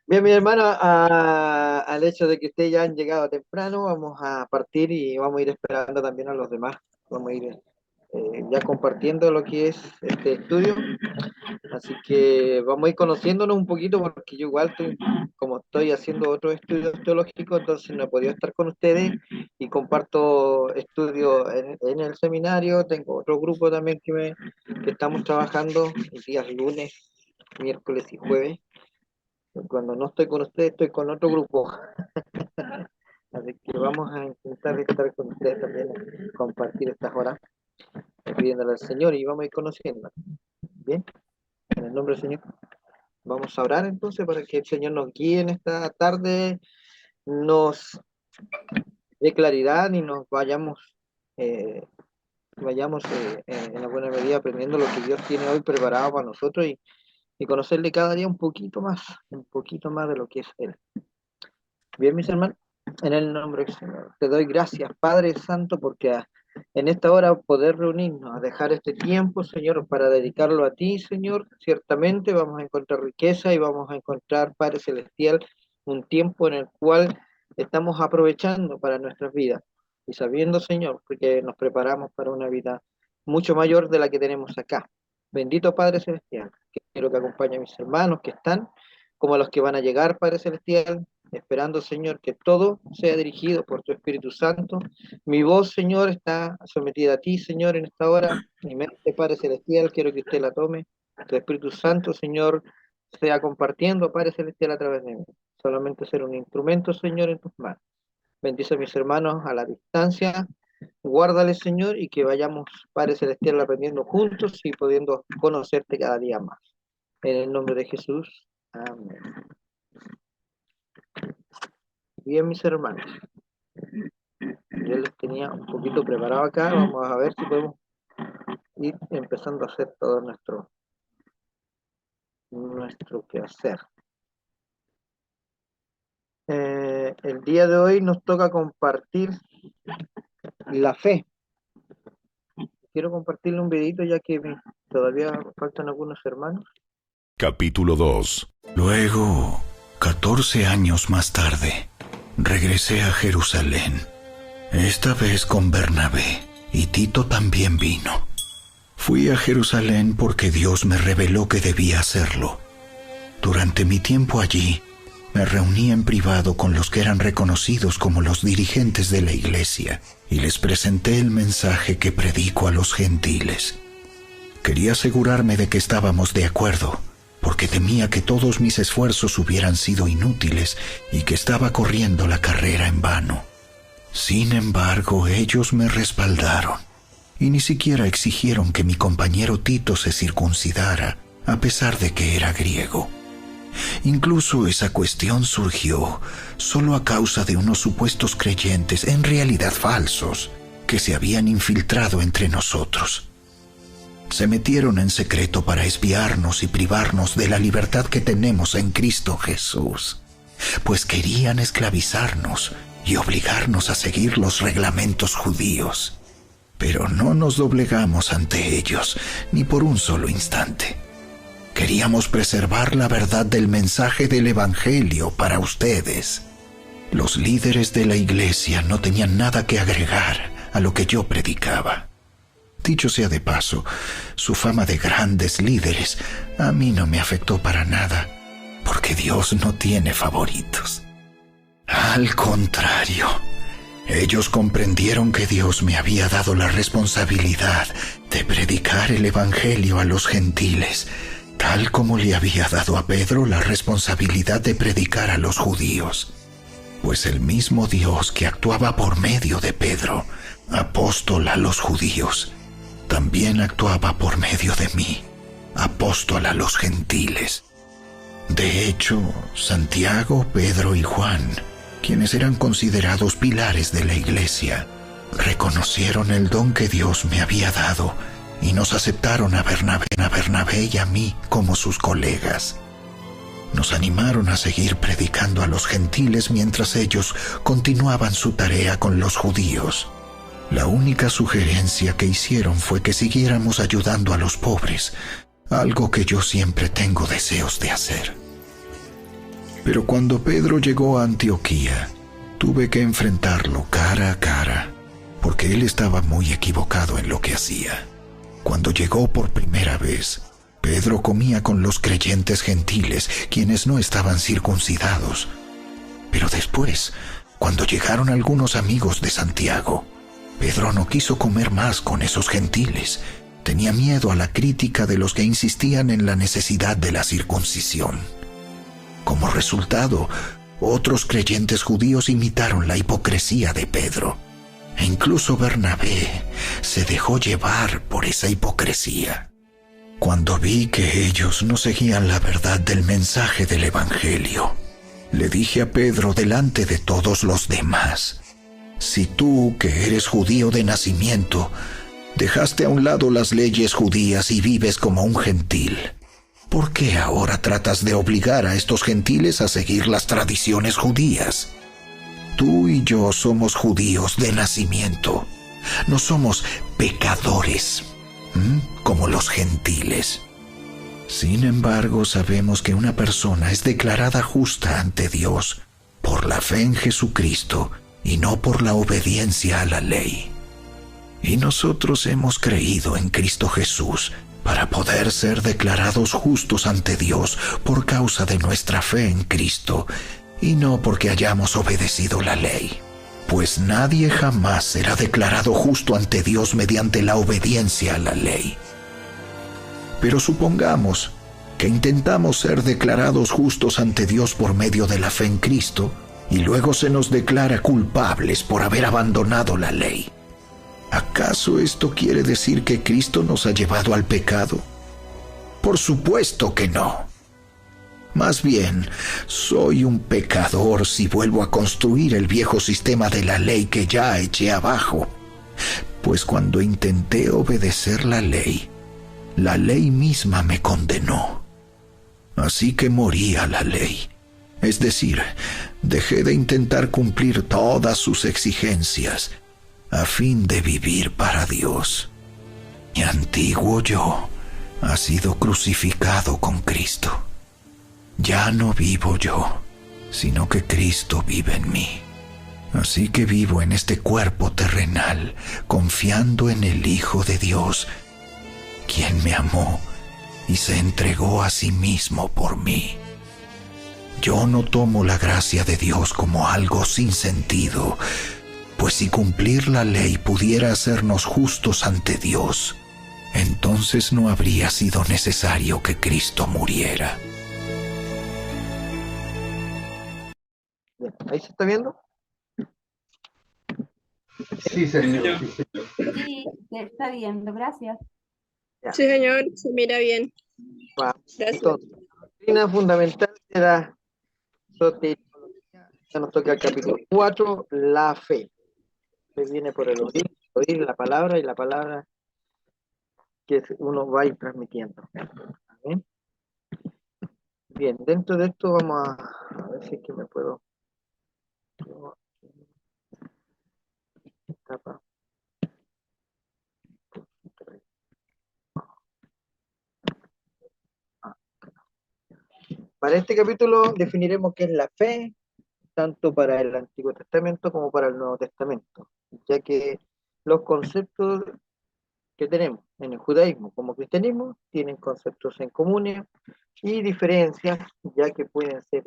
Bien, mi hermano, al hecho de que ustedes ya han llegado temprano, vamos a partir y vamos a ir esperando también a los demás. Vamos a ir ya compartiendo lo que es este estudio. Así que vamos a ir conociéndonos un poquito porque yo igual, como estoy haciendo otro estudio teológico, entonces no he podido estar con ustedes y comparto estudios en el seminario. Tengo otro grupo también que estamos trabajando los días lunes, miércoles y jueves. Cuando no estoy con ustedes, estoy con otro grupo. Así que vamos a intentar estar con ustedes también, compartir estas horas, pidiéndole al Señor y vamos a ir conociendo. Bien, en el nombre del Señor. Vamos a orar entonces para que el Señor nos guíe en esta tarde, nos dé claridad y nos eh, en la buena medida aprendiendo lo que Dios tiene hoy preparado para nosotros y conocerle cada día un poquito más de lo que es Él. Bien, mis hermanos, en el nombre del Señor, te doy gracias, Padre Santo, porque en esta hora poder reunirnos, a dejar este tiempo, Señor, para dedicarlo a ti, Señor. Ciertamente vamos a encontrar riqueza y vamos a encontrar, Padre Celestial, un tiempo en el cual estamos aprovechando para nuestras vidas y sabiendo, Señor, que nos preparamos para una vida mucho mayor de la que tenemos acá. Bendito Padre Celestial, quiero que acompañe a mis hermanos que están, como a los que van a llegar, Padre Celestial, esperando, Señor, que todo sea dirigido por tu Espíritu Santo. Mi voz, Señor, está sometida a ti, Señor, en esta hora. Mi mente, Padre Celestial, quiero que usted la tome. Tu Espíritu Santo, Señor, sea compartiendo, Padre Celestial, a través de mí. Solamente ser un instrumento, Señor, en tus manos. Bendice a mis hermanos a la distancia. Guárdales, Señor, y que vayamos, Padre Celestial, aprendiendo juntos y pudiendo conocerte cada día más. En el nombre de Jesús. Amén. Bien, mis hermanos. Yo les tenía un poquito preparado acá. Vamos a ver si podemos ir empezando a hacer todo nuestro quehacer. El día de hoy nos toca compartir la fe. Quiero compartirle un videito ya que todavía faltan algunos hermanos. Capítulo 2. Luego, 14 años más tarde, regresé a Jerusalén, esta vez con Bernabé, y Tito también vino. Fui a Jerusalén porque Dios me reveló que debía hacerlo. Durante mi tiempo allí, me reuní en privado con los que eran reconocidos como los dirigentes de la iglesia y les presenté el mensaje que predico a los gentiles. Quería asegurarme de que estábamos de acuerdo, porque temía que todos mis esfuerzos hubieran sido inútiles y que estaba corriendo la carrera en vano. Sin embargo, ellos me respaldaron y ni siquiera exigieron que mi compañero Tito se circuncidara, a pesar de que era griego. Incluso esa cuestión surgió solo a causa de unos supuestos creyentes, en realidad falsos, que se habían infiltrado entre nosotros. Se metieron en secreto para espiarnos y privarnos de la libertad que tenemos en Cristo Jesús, pues querían esclavizarnos y obligarnos a seguir los reglamentos judíos. Pero no nos doblegamos ante ellos, ni por un solo instante. Queríamos preservar la verdad del mensaje del Evangelio para ustedes. Los líderes de la iglesia no tenían nada que agregar a lo que yo predicaba. Dicho sea de paso, su fama de grandes líderes a mí no me afectó para nada, porque Dios no tiene favoritos. Al contrario, ellos comprendieron que Dios me había dado la responsabilidad de predicar el Evangelio a los gentiles, tal como le había dado a Pedro la responsabilidad de predicar a los judíos. Pues el mismo Dios que actuaba por medio de Pedro, apóstol a los judíos, también actuaba por medio de mí, apóstol a los gentiles. De hecho, Santiago, Pedro y Juan, quienes eran considerados pilares de la iglesia, reconocieron el don que Dios me había dado y nos aceptaron a Bernabé y a mí como sus colegas. Nos animaron a seguir predicando a los gentiles mientras ellos continuaban su tarea con los judíos. La única sugerencia que hicieron fue que siguiéramos ayudando a los pobres, algo que yo siempre tengo deseos de hacer. Pero cuando Pedro llegó a Antioquía, tuve que enfrentarlo cara a cara, porque él estaba muy equivocado en lo que hacía. Cuando llegó por primera vez, Pedro comía con los creyentes gentiles, quienes no estaban circuncidados. Pero después, cuando llegaron algunos amigos de Santiago, Pedro no quiso comer más con esos gentiles. Tenía miedo a la crítica de los que insistían en la necesidad de la circuncisión. Como resultado, otros creyentes judíos imitaron la hipocresía de Pedro. E incluso Bernabé se dejó llevar por esa hipocresía. Cuando vi que ellos no seguían la verdad del mensaje del Evangelio, le dije a Pedro delante de todos los demás: si tú, que eres judío de nacimiento, dejaste a un lado las leyes judías y vives como un gentil, ¿por qué ahora tratas de obligar a estos gentiles a seguir las tradiciones judías? Tú y yo somos judíos de nacimiento. No somos pecadores, como los gentiles. Sin embargo, sabemos que una persona es declarada justa ante Dios por la fe en Jesucristo y no por la obediencia a la ley. Y nosotros hemos creído en Cristo Jesús para poder ser declarados justos ante Dios por causa de nuestra fe en Cristo, y no porque hayamos obedecido la ley. Pues nadie jamás será declarado justo ante Dios mediante la obediencia a la ley. Pero supongamos que intentamos ser declarados justos ante Dios por medio de la fe en Cristo, y luego se nos declara culpables por haber abandonado la ley. ¿Acaso esto quiere decir que Cristo nos ha llevado al pecado? Por supuesto que no. Más bien, soy un pecador si vuelvo a construir el viejo sistema de la ley que ya eché abajo. Pues cuando intenté obedecer la ley misma me condenó. Así que morí a la ley. Es decir, dejé de intentar cumplir todas sus exigencias a fin de vivir para Dios. Mi antiguo yo ha sido crucificado con Cristo. Ya no vivo yo, sino que Cristo vive en mí. Así que vivo en este cuerpo terrenal, confiando en el Hijo de Dios, quien me amó y se entregó a sí mismo por mí. Yo no tomo la gracia de Dios como algo sin sentido, pues si cumplir la ley pudiera hacernos justos ante Dios, entonces no habría sido necesario que Cristo muriera. Bien, ¿ahí se está viendo? Sí, señor. Sí, señor. Sí, se está viendo, gracias. Ya. Sí, señor, se mira bien. Va. Gracias. Entonces, la doctrina fundamental de la soteriología, ya nos toca el capítulo 4, la fe. Que viene por el oír la palabra, y la palabra que uno va a ir transmitiendo. ¿Bien? Bien, dentro de esto vamos a ver si es que me puedo... Tapa. Para este capítulo definiremos qué es la fe, tanto para el Antiguo Testamento como para el Nuevo Testamento, ya que los conceptos que tenemos en el judaísmo como cristianismo tienen conceptos en comunes y diferencias, ya que pueden ser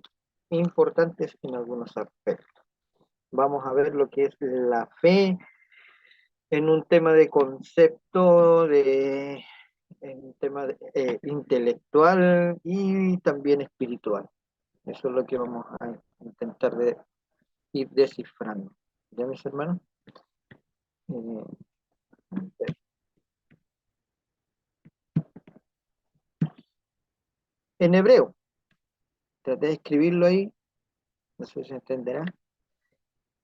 importantes en algunos aspectos. Vamos a ver lo que es la fe en un tema de concepto, en un tema intelectual y también espiritual. Eso es lo que vamos a intentar de ir descifrando. ¿Ya, mis hermanos? En hebreo, traté de escribirlo ahí, no sé si se entenderá.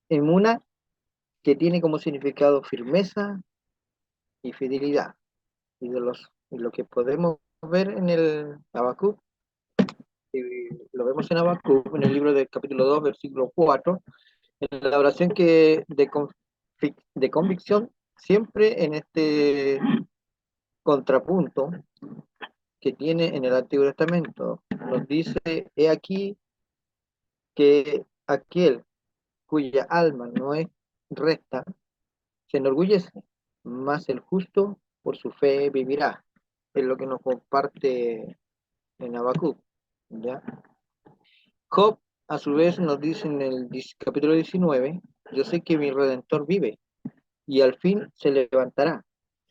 Emuna, que tiene como significado firmeza y fidelidad. Y lo que podemos ver en el Habacuc, lo vemos en Habacuc, en el libro del capítulo 2, versículo 4, en la oración de convicción, siempre en este contrapunto que tiene en el Antiguo Testamento. Nos dice: he aquí, que aquel cuya alma no es recta se enorgullece, mas el justo por su fe vivirá. Es lo que nos comparte en Habacuc, ¿ya? Job, a su vez, nos dice en el capítulo 19, yo sé que mi Redentor vive, y al fin se levantará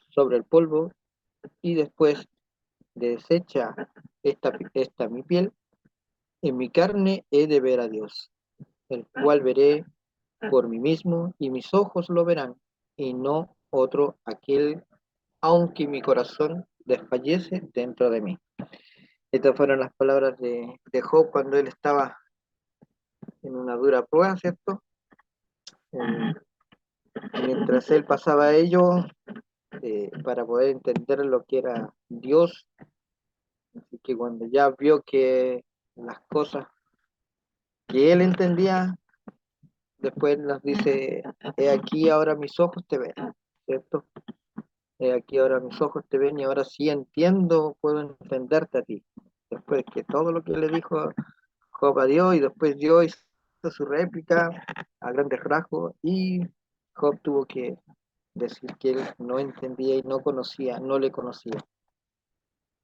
sobre el polvo, y después deshecha esta mi piel, en mi carne he de ver a Dios, el cual veré por mí mismo, y mis ojos lo verán, y no otro aquel, aunque mi corazón desfallece dentro de mí. Estas fueron las palabras de Job cuando él estaba en una dura prueba, ¿cierto? Eh, Mientras él pasaba ello, para poder entender lo que era Dios, así que cuando ya vio que las cosas que él entendía, después nos dice, he aquí ahora mis ojos te ven, ¿cierto? He aquí ahora mis ojos te ven y ahora sí entiendo, puedo entenderte a ti. Después que todo lo que le dijo Job a Dios y después Dios hizo su réplica a grandes rasgos y Job tuvo que decir que él no entendía y no conocía, no le conocía.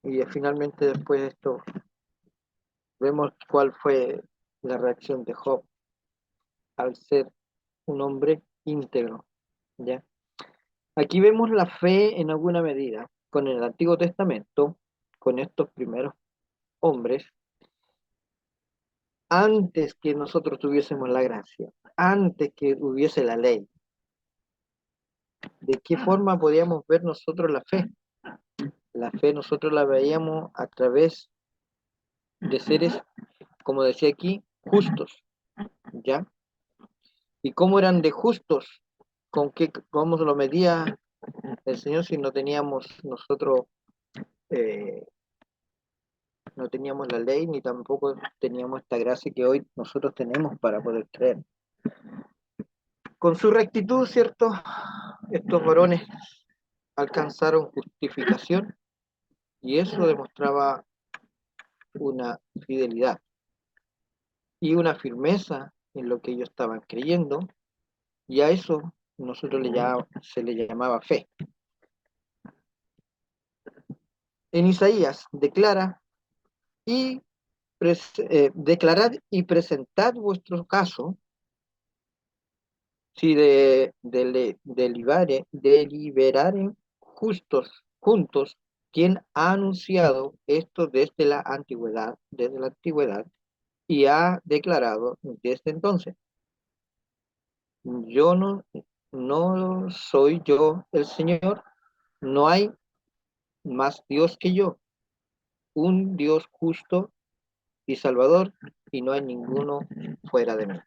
Y finalmente después de esto vemos cuál fue la reacción de Job al ser un hombre íntegro, ¿ya? Aquí vemos la fe en alguna medida con el Antiguo Testamento, con estos primeros hombres, antes que nosotros tuviésemos la gracia, antes que hubiese la ley. ¿De qué forma podíamos ver nosotros la fe? La fe nosotros la veíamos a través de seres, como decía aquí, justos, ¿ya? ¿Y cómo eran de justos? ¿Cómo lo medía el Señor si no teníamos nosotros, eh, no teníamos la ley, ni tampoco teníamos esta gracia que hoy nosotros tenemos para poder creer? Con su rectitud, ¿cierto? Estos varones alcanzaron justificación y eso demostraba una fidelidad y una firmeza en lo que ellos estaban creyendo, y a eso se le llamaba fe. En Isaías declara y declarad y presentad vuestro caso, si deliberaren justos juntos, quien ha anunciado esto desde la antigüedad, y ha declarado desde entonces, yo no soy yo el Señor, no hay más Dios que yo, un Dios justo y salvador, y no hay ninguno fuera de mí.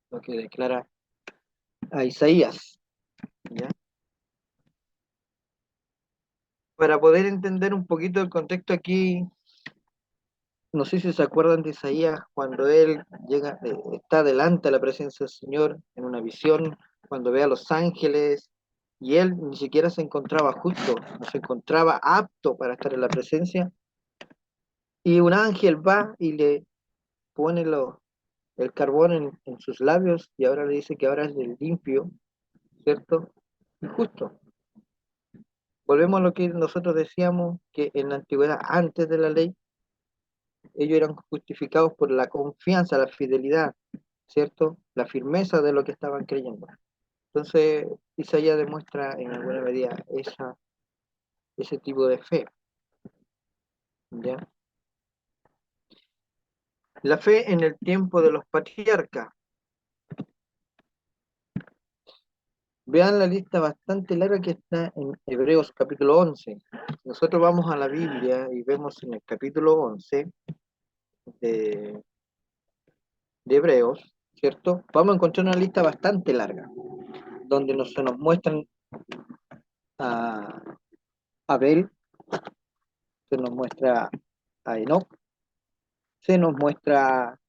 Lo que declara a Isaías, ¿ya? Para poder entender un poquito el contexto aquí, no sé si se acuerdan de Isaías cuando él llega, está delante de la presencia del Señor en una visión, cuando ve a los ángeles, y él ni siquiera se encontraba justo, no se encontraba apto para estar en la presencia, y un ángel va y le pone el carbón en sus labios, y ahora le dice que ahora es del limpio, ¿cierto? Y justo. Volvemos a lo que nosotros decíamos, que en la antigüedad, antes de la ley, ellos eran justificados por la confianza, la fidelidad, ¿cierto? La firmeza de lo que estaban creyendo. Entonces, Isaías demuestra en alguna medida ese tipo de fe, ¿ya? La fe en el tiempo de los patriarcas. Vean la lista bastante larga que está en Hebreos capítulo 11. Nosotros vamos a la Biblia y vemos en el capítulo 11 de Hebreos, ¿cierto? Vamos a encontrar una lista bastante larga, donde se nos muestran a Abel, se nos muestra a Enoc, se nos muestra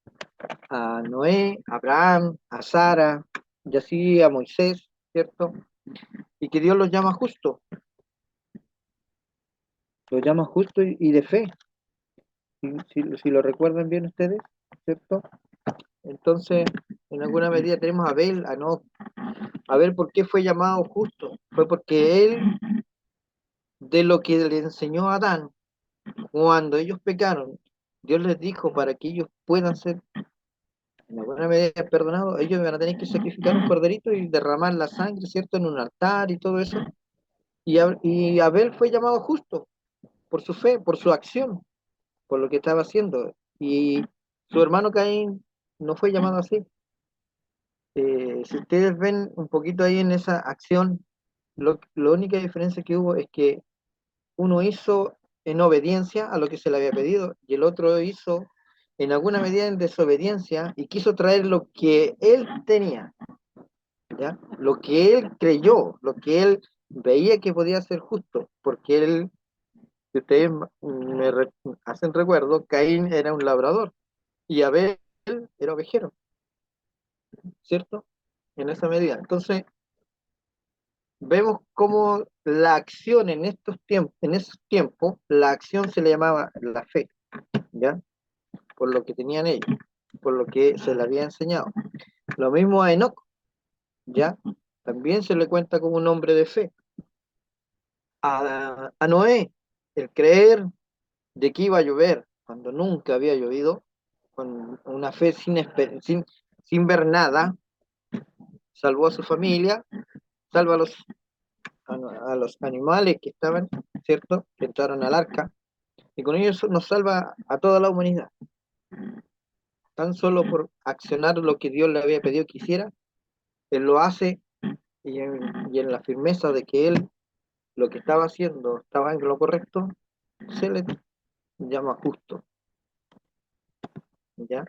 a Noé, a Abraham, a Sara, y así a Moisés, ¿cierto? Y que Dios los llama justo, los llama justo y de fe, si lo recuerdan bien ustedes, ¿cierto? Entonces, en alguna medida tenemos a Abel, a Enoc. Abel, ¿por qué fue llamado justo? Fue porque él, de lo que le enseñó a Adán, cuando ellos pecaron, Dios les dijo para que ellos puedan ser en alguna medida perdonados, ellos van a tener que sacrificar un corderito y derramar la sangre, ¿cierto?, en un altar y todo eso. Y Abel fue llamado justo por su fe, por su acción, por lo que estaba haciendo. Y su hermano Caín no fue llamado así. Si ustedes ven un poquito ahí en esa acción, la única diferencia que hubo es que uno hizo en obediencia a lo que se le había pedido y el otro hizo en alguna medida en desobediencia y quiso traer lo que él tenía, ¿ya? Lo que él creyó, lo que él veía que podía ser justo, porque él, si ustedes hacen recuerdo, Caín era un labrador y Abel era ovejero, ¿cierto? En esa medida. Entonces, vemos cómo la acción en esos tiempos, la acción se le llamaba la fe, ¿ya? Por lo que tenían ellos, por lo que se les había enseñado. Lo mismo a Enoc, ¿ya? También se le cuenta como un hombre de fe. A Noé, el creer de que iba a llover cuando nunca había llovido, con una fe sin ver nada, salvó a su familia, salva a los animales que estaban, ¿cierto?, que entraron al arca, y con ello nos salva a toda la humanidad, tan solo por accionar lo que Dios le había pedido que hiciera, él lo hace, y en la firmeza de que él lo que estaba haciendo estaba en lo correcto, se le llama justo, ¿ya?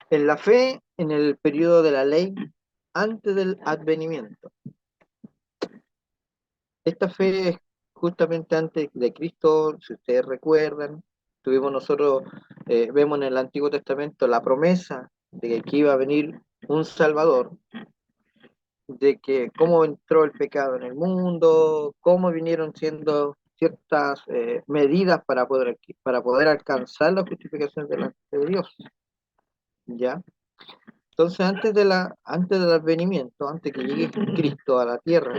En la fe, en el periodo de la ley, antes del advenimiento. Esta fe es justamente antes de Cristo, si ustedes recuerdan, tuvimos nosotros, vemos en el Antiguo Testamento la promesa de que iba a venir un Salvador, de que cómo entró el pecado en el mundo, cómo vinieron siendo ciertas medidas para poder alcanzar la justificación delante de Dios, ¿ya? Entonces, antes del advenimiento, antes que llegue Cristo a la tierra,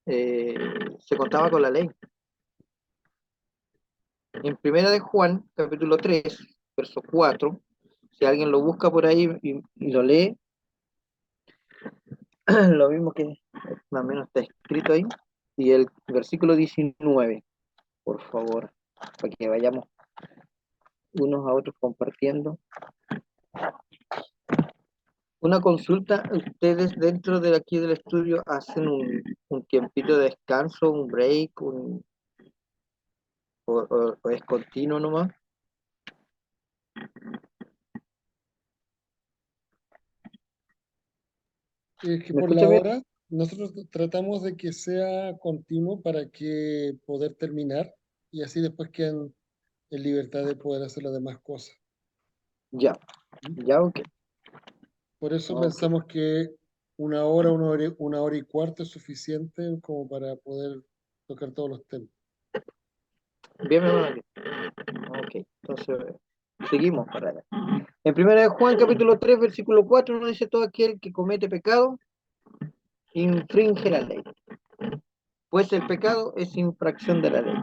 eh, se contaba con la ley. En Primera de Juan, capítulo 3, verso 4, si alguien lo busca por ahí y lo lee, lo mismo que más o menos está escrito ahí, y el versículo 19, por favor, para que vayamos unos a otros compartiendo. Una consulta, ustedes dentro de aquí del estudio hacen un tiempito de descanso, un break, o es continuo nomás. Es que ¿Me por la escuchan bien? hora nosotros tratamos de que sea continuo para que poder terminar y así después quedan en libertad de poder hacer las demás cosas. Ya, ¿Mm? ya, ok. Por eso Ok. pensamos que una hora y cuarto es suficiente como para poder tocar todos los temas. Bien, mi hermano. Ok, entonces seguimos para allá. En Primera de Juan, capítulo 3, versículo 4, nos dice: todo aquel que comete pecado infringe la ley, pues el pecado es infracción de la ley.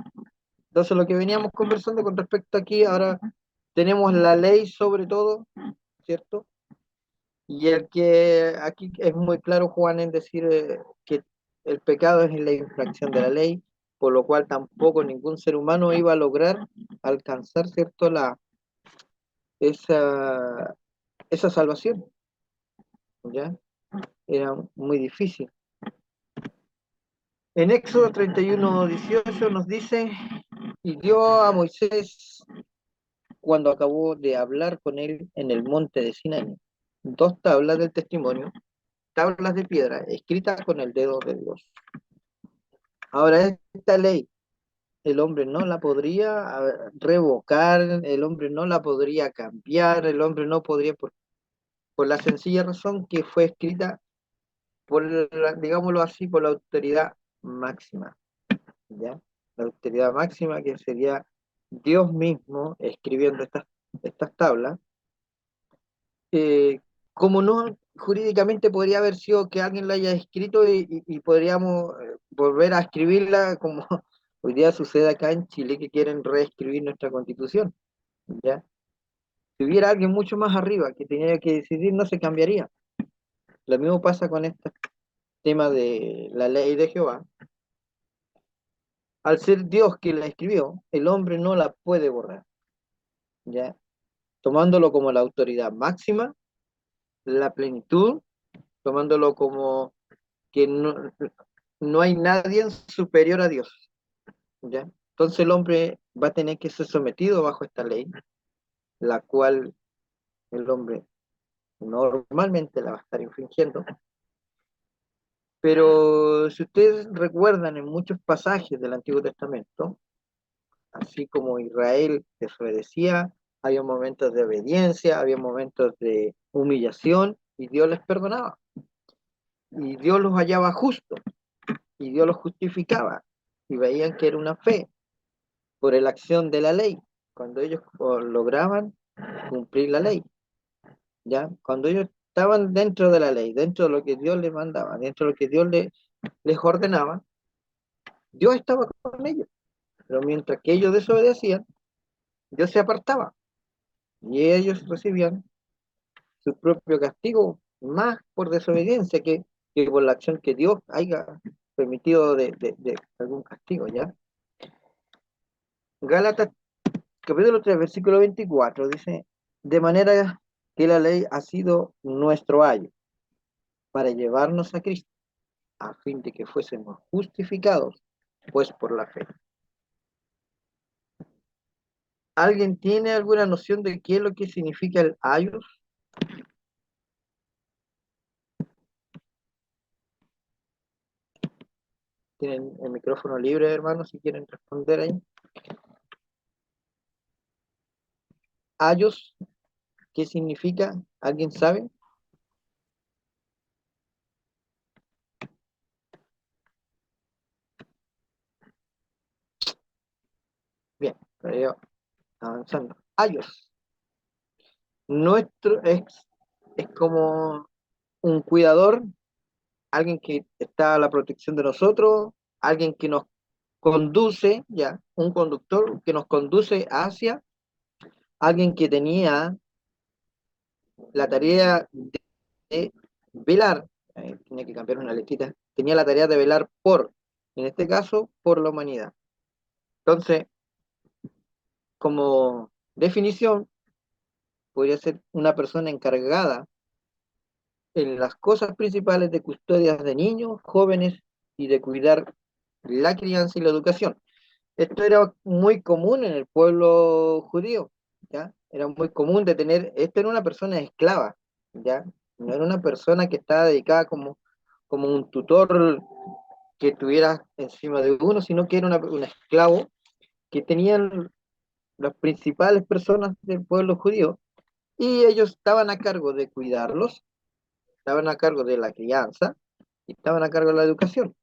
Entonces, lo que veníamos conversando con respecto aquí, ahora tenemos la ley sobre todo, ¿cierto? Y el que aquí es muy claro, Juan, en decir que el pecado es la infracción de la ley, por lo cual tampoco ningún ser humano iba a lograr alcanzar, ¿cierto?, esa, esa salvación, ¿ya? Era muy difícil. En Éxodo 31:18 nos dice: y dio a Moisés, cuando acabó de hablar con él en el monte de Sinaí, dos tablas del testimonio, tablas de piedra, escritas con el dedo de Dios. Ahora, esta ley, el hombre no la podría revocar, el hombre no la podría cambiar, el hombre no podría, por la sencilla razón que fue escrita digámoslo así, por la autoridad máxima, ¿ya? La autoridad máxima, que sería Dios mismo escribiendo estas estas tablas, eh, como no jurídicamente podría haber sido que alguien la haya escrito y podríamos volver a escribirla como hoy día sucede acá en Chile, que quieren reescribir nuestra constitución, ¿ya? Si hubiera alguien mucho más arriba que tenía que decidir, no se cambiaría. Lo mismo pasa con este tema de la ley de Jehová. Al ser Dios quien la escribió, el hombre no la puede borrar, ¿ya? Tomándolo como la autoridad máxima, la plenitud, tomándolo como que no hay nadie superior a Dios, ¿ya? Entonces el hombre va a tener que ser sometido bajo esta ley, la cual el hombre normalmente la va a estar infringiendo. Pero si ustedes recuerdan en muchos pasajes del Antiguo Testamento, así como Israel desobedecía, había momentos de obediencia, había momentos de humillación y Dios les perdonaba. Y Dios los hallaba justos y Dios los justificaba y veían que era una fe por la acción de la ley, cuando ellos lograban cumplir la ley, ¿ya? Cuando ellos estaban dentro de la ley, dentro de lo que Dios les mandaba, dentro de lo que Dios les ordenaba, Dios estaba con ellos. Pero mientras que ellos desobedecían, Dios se apartaba y ellos recibían su propio castigo, más por desobediencia que por la acción que Dios haya permitido de algún castigo, ¿ya? Gálatas capítulo 3 versículo 24 dice, de manera que la ley ha sido nuestro ayo para llevarnos a Cristo, a fin de que fuésemos justificados, pues por la fe. ¿Alguien tiene alguna noción de qué es lo que significa el ayos? Tienen el micrófono libre, hermanos, si quieren responder ahí. Ayos, ¿qué significa? ¿Alguien sabe? Bien, pero yo avanzando. Ayos. Nuestro es como un cuidador, alguien que está a la protección de nosotros, alguien que nos conduce, ya, un conductor que nos conduce hacia, alguien que tenía la tarea de velar, tiene que cambiar una letrita, tenía la tarea de velar por, en este caso, por la humanidad. Entonces, como definición, podría ser una persona encargada en las cosas principales de custodias de niños, jóvenes y de cuidar la crianza y la educación. Esto era muy común en el pueblo judío, ¿ya? Era muy común de tener, esto era una persona esclava, ¿ya? No era una persona que estaba dedicada como un tutor que estuviera encima de uno, sino que era un esclavo que tenían las principales personas del pueblo judío y ellos estaban a cargo de cuidarlos, estaban a cargo de la crianza y estaban a cargo de la educación.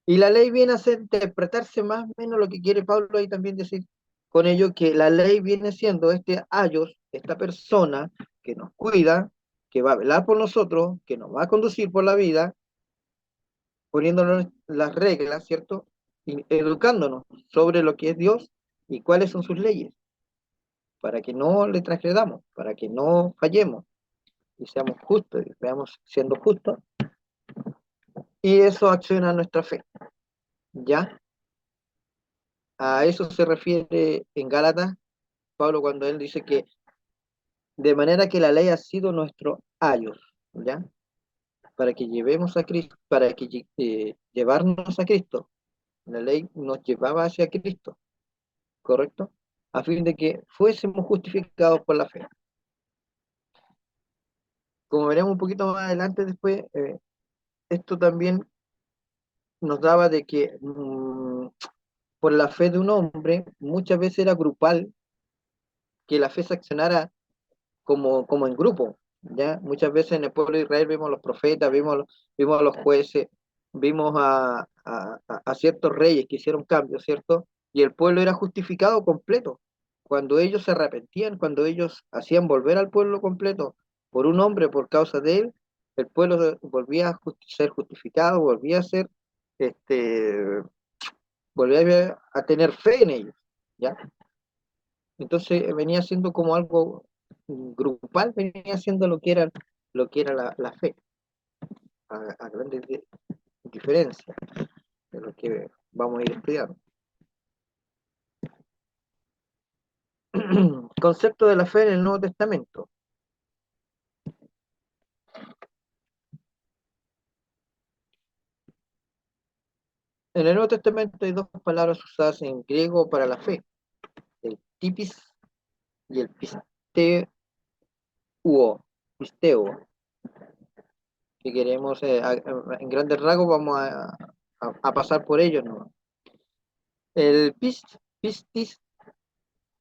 Y la ley viene a ser interpretarse más o menos lo que quiere Pablo ahí también decir con ello, que la ley viene siendo este ayos, esta persona que nos cuida, que va a velar por nosotros, que nos va a conducir por la vida, poniéndonos las reglas, ¿cierto? Y educándonos sobre lo que es Dios y cuáles son sus leyes, para que no le transgredamos, para que no fallemos y seamos justos, y veamos siendo justos, y eso acciona nuestra fe, ¿ya? A eso se refiere en Gálatas, Pablo, cuando él dice que de manera que la ley ha sido nuestro ayos, ¿ya? Para que llevemos a Cristo, para que llevarnos a Cristo. La ley nos llevaba hacia Cristo, ¿correcto? A fin de que fuésemos justificados por la fe. Como veremos un poquito más adelante después, esto también nos daba de que por la fe de un hombre muchas veces era grupal, que la fe se accionara como en grupo, ¿ya? Muchas veces en el pueblo de Israel vimos a los profetas, vimos a los jueces, vimos a ciertos reyes que hicieron cambios, ¿cierto? Y el pueblo era justificado completo cuando ellos se arrepentían, cuando ellos hacían volver al pueblo completo por un hombre, por causa de él, el pueblo volvía a ser justificado, volvía a ser, este, volvía a tener fe en ellos, ¿ya? Entonces venía siendo como algo grupal, venía siendo lo que era la fe, a grandes diferencias de lo que vamos a ir estudiando. Concepto de la fe en el Nuevo Testamento. En el Nuevo Testamento hay dos palabras usadas en griego para la fe, el tipis y el pisteuo, que queremos, en grandes rasgos vamos a pasar por ellos, ¿no? El pistis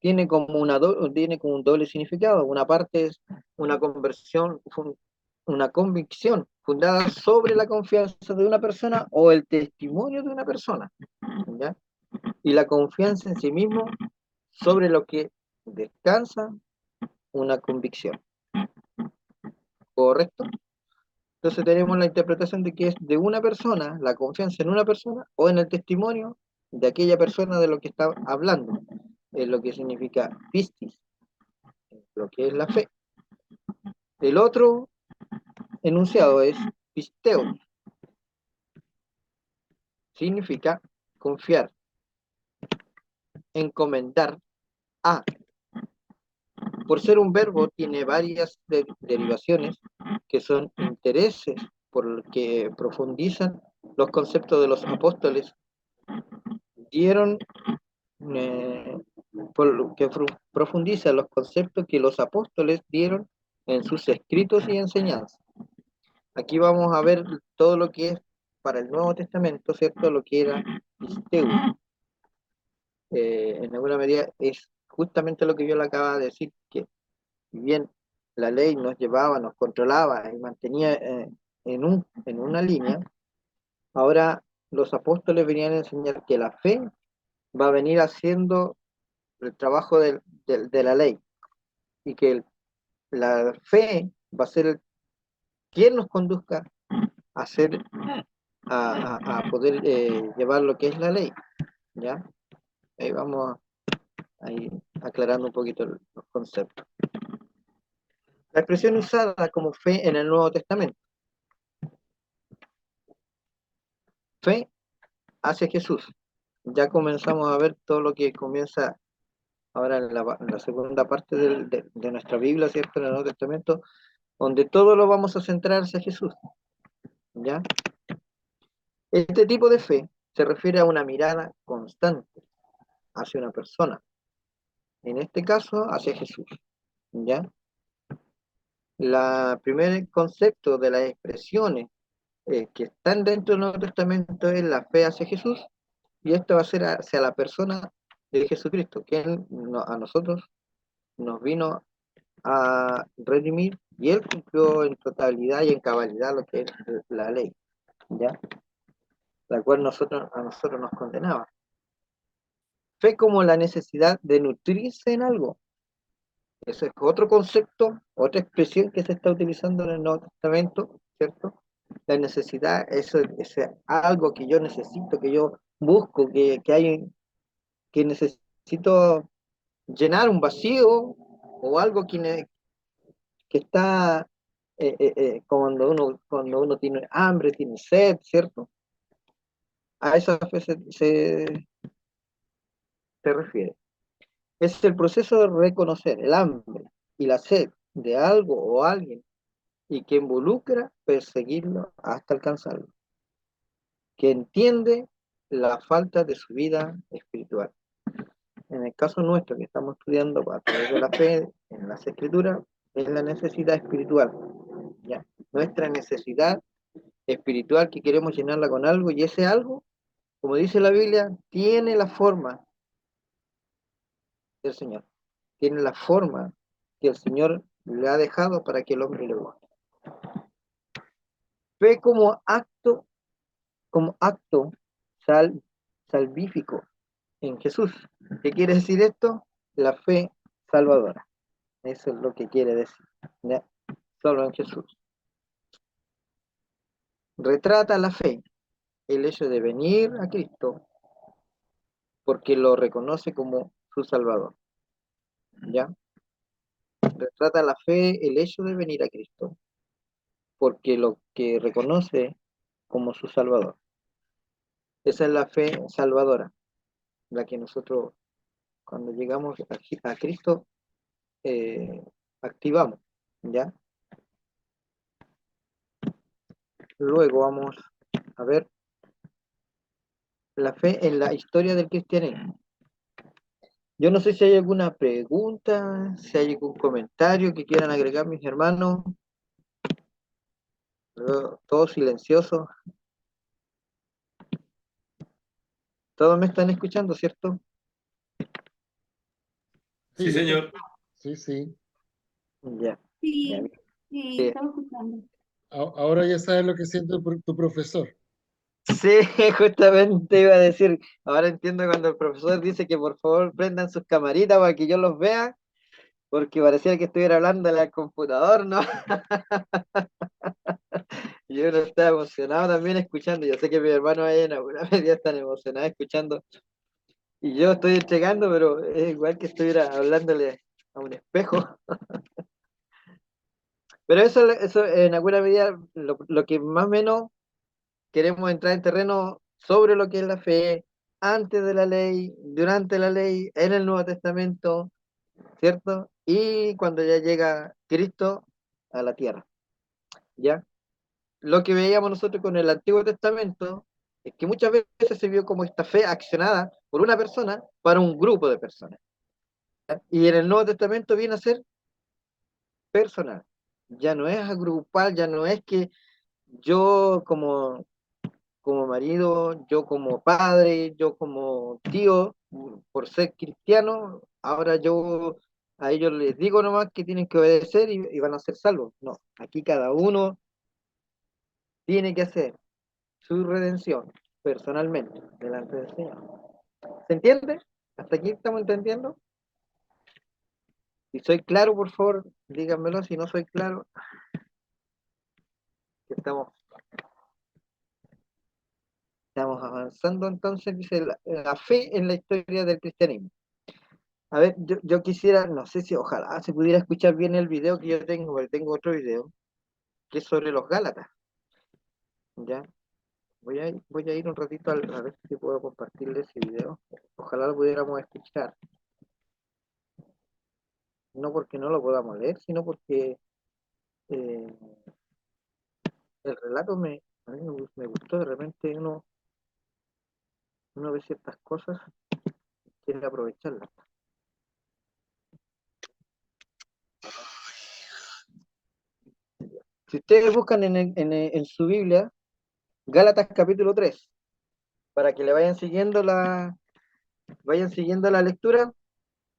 tiene como un doble significado. Una parte es una una convicción fundada sobre la confianza de una persona o el testimonio de una persona, ¿ya? Y la confianza en sí mismo sobre lo que descansa una convicción. ¿Correcto? Entonces tenemos la interpretación de que es de una persona, la confianza en una persona o en el testimonio de aquella persona de lo que está hablando, es lo que significa pistis, lo que es la fe. El otro enunciado es pisteo, significa confiar, encomendar a. Por ser un verbo, tiene varias derivaciones que son intereses por lo que profundizan los conceptos de los apóstoles, dieron por lo que profundiza los conceptos que los apóstoles dieron en sus escritos y enseñanzas. Aquí vamos a ver todo lo que es para el Nuevo Testamento, ¿cierto? Lo que era pisteu. En alguna medida es justamente lo que yo le acababa de decir, que si bien la ley nos llevaba, nos controlaba y mantenía en una línea, ahora los apóstoles venían a enseñar que la fe va a venir haciendo el trabajo de la ley y que la fe va a ser quien nos conduzca a hacer, a poder llevar lo que es la ley, ¿ya? Ahí vamos ahí aclarando un poquito los conceptos. La expresión usada como fe en el Nuevo Testamento. Fe hacia Jesús. Ya comenzamos a ver todo lo que comienza ahora en la segunda parte de nuestra Biblia, ¿cierto? En el Nuevo Testamento, donde todo lo vamos a centrar hacia Jesús, ¿ya? Este tipo de fe se refiere a una mirada constante hacia una persona, en este caso hacia Jesús, ¿ya? El primer concepto de las expresiones que están dentro del Nuevo Testamento es la fe hacia Jesús, y esto va a ser hacia la persona de Jesucristo, que a nosotros nos vino a redimir, y Él cumplió en totalidad y en cabalidad lo que es la ley, ¿ya? La cual a nosotros nos condenaba. Fe como la necesidad de nutrirse en algo. Ese es otro concepto, otra expresión que se está utilizando en el Nuevo Testamento, ¿cierto? La necesidad, eso es algo que yo necesito, que yo busco, que necesito llenar un vacío o algo que está cuando uno tiene hambre, tiene sed, ¿cierto? A esa fe se refiere. Es el proceso de reconocer el hambre y la sed de algo o alguien y que involucra perseguirlo hasta alcanzarlo, que entiende la falta de su vida espiritual. En el caso nuestro, que estamos estudiando a través de la fe en las escrituras, es la necesidad espiritual, ¿ya? Nuestra necesidad espiritual, que queremos llenarla con algo, y ese algo, como dice la Biblia, tiene la forma del Señor, tiene la forma que el Señor le ha dejado para que el hombre lo busque. Fe como acto salvífico en Jesús. ¿Qué quiere decir esto? la fe salvadora. Eso es lo que quiere decir, ¿ya? Solo en Jesús. Retrata la fe, el hecho de venir a Cristo, porque lo reconoce como su Salvador, ¿ya? Retrata la fe, el hecho de venir a Cristo, porque lo que reconoce como su Salvador. Esa es la fe salvadora, la que nosotros cuando llegamos a Cristo activamos, ¿ya? Luego vamos a ver la fe en la historia del cristianismo. Yo no sé si hay alguna pregunta, si hay algún comentario que quieran agregar mis hermanos. Todo silencioso. Todos me están escuchando, ¿cierto? Sí, Sí, señor. Sí, sí. Ya. Sí, Ya. sí, Sí. estamos escuchando. Ahora ya sabes lo que siente tu profesor. Sí, justamente iba a decir, ahora entiendo cuando el profesor dice que por favor prendan sus camaritas para que yo los vea, porque parecía que estuviera hablando al computador, ¿no? Y uno está emocionado también escuchando. Yo sé que mis hermanos ahí en alguna medida están emocionados escuchando. Y yo estoy entregando, pero es igual que estuviera hablándole a un espejo. Pero eso en alguna medida, lo que más o menos queremos entrar en terreno sobre lo que es la fe, antes de la ley, durante la ley, en el Nuevo Testamento, ¿cierto? Y cuando ya llega Cristo a la tierra, ¿ya? Lo que veíamos nosotros con el Antiguo Testamento es que muchas veces se vio como esta fe accionada por una persona para un grupo de personas. ¿Ya? Y en el Nuevo Testamento viene a ser personal. Ya no es grupal, ya no es que yo como marido, yo como padre, yo como tío, por ser cristiano, ahora yo a ellos les digo nomás que tienen que obedecer y van a ser salvos. No, aquí cada uno tiene que hacer su redención personalmente delante del Señor. ¿Se entiende? ¿Hasta aquí estamos entendiendo? Si soy claro, por favor, díganmelo. Si no soy claro, que estamos avanzando. Entonces, dice la fe en la historia del cristianismo. A ver, yo quisiera, no sé si ojalá se pudiera escuchar bien el video que yo tengo, porque tengo otro video, que es sobre los Gálatas. ¿Ya? Voy a ir un ratito a ver si puedo compartirle ese video. Ojalá lo pudiéramos escuchar. No porque no lo podamos leer, sino porque eh, el relato a mí me gustó. De repente uno ve ciertas cosas y quiere aprovecharlas. Si ustedes buscan en su Biblia, Gálatas capítulo 3, para que le vayan siguiendo la lectura,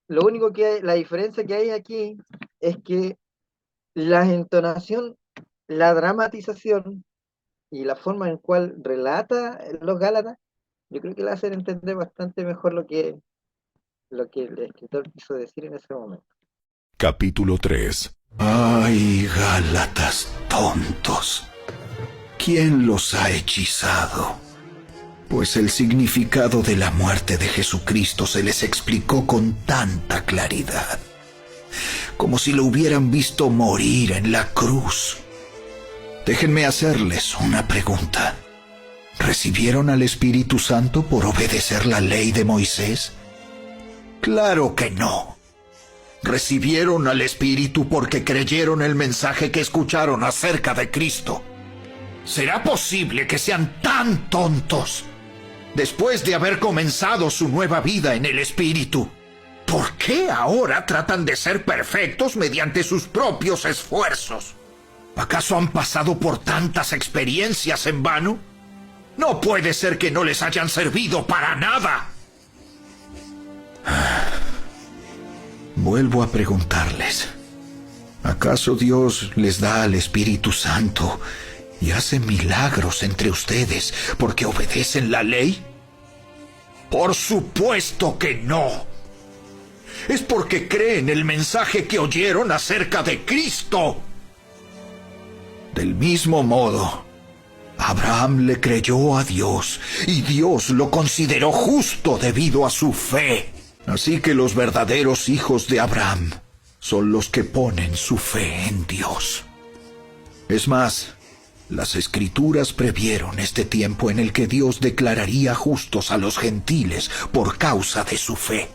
lo único que hay, la diferencia que hay aquí es que la entonación, la dramatización y la forma en cual relata los Gálatas, yo creo que le hacen entender bastante mejor lo que el escritor quiso decir en ese momento. Capítulo 3. Ay, Gálatas tontos. ¿Quién los ha hechizado? Pues el significado de la muerte de Jesucristo se les explicó con tanta claridad, como si lo hubieran visto morir en la cruz. Déjenme hacerles una pregunta. ¿Recibieron al Espíritu Santo por obedecer la ley de Moisés? ¡Claro que no! Recibieron al Espíritu porque creyeron el mensaje que escucharon acerca de Cristo. ¿Será posible que sean tan tontos? Después de haber comenzado su nueva vida en el Espíritu, ¿por qué ahora tratan de ser perfectos mediante sus propios esfuerzos? ¿Acaso han pasado por tantas experiencias en vano? No puede ser que no les hayan servido para nada. Vuelvo a preguntarles, ¿acaso Dios les da al Espíritu Santo y hace milagros entre ustedes porque obedecen la ley? Por supuesto que no. es porque creen el mensaje que oyeron acerca de Cristo. Del mismo modo, Abraham le creyó a Dios y Dios lo consideró justo debido a su fe. Así que los verdaderos hijos de Abraham son los que ponen su fe en Dios. Es más, las Escrituras previeron este tiempo en el que Dios declararía justos a los gentiles por causa de su fe.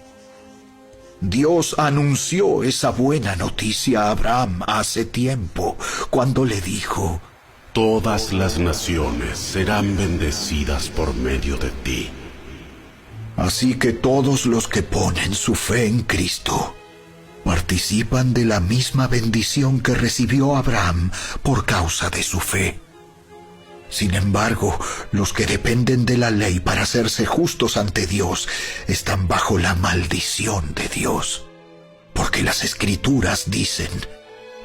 Dios anunció esa buena noticia a Abraham hace tiempo, cuando le dijo: Todas las naciones serán bendecidas por medio de ti. Así que todos los que ponen su fe en Cristo participan de la misma bendición que recibió Abraham por causa de su fe. Sin embargo, los que dependen de la ley para hacerse justos ante Dios están bajo la maldición de Dios. Porque las Escrituras dicen: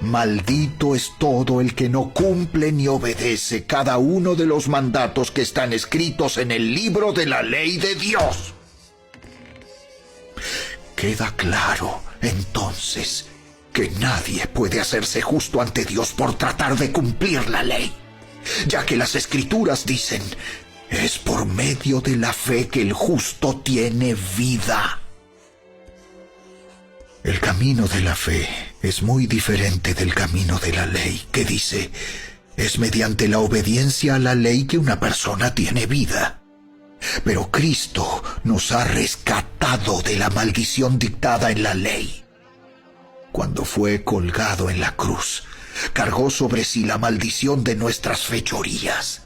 maldito es todo el que no cumple ni obedece cada uno de los mandatos que están escritos en el libro de la ley de Dios. Queda claro, entonces, que nadie puede hacerse justo ante Dios por tratar de cumplir la ley, ya que las Escrituras dicen: es por medio de la fe que el justo tiene vida. El camino de la fe es muy diferente del camino de la ley, que dice: es mediante la obediencia a la ley que una persona tiene vida. Pero Cristo nos ha rescatado de la maldición dictada en la ley. Cuando fue colgado en la cruz, cargó sobre sí la maldición de nuestras fechorías.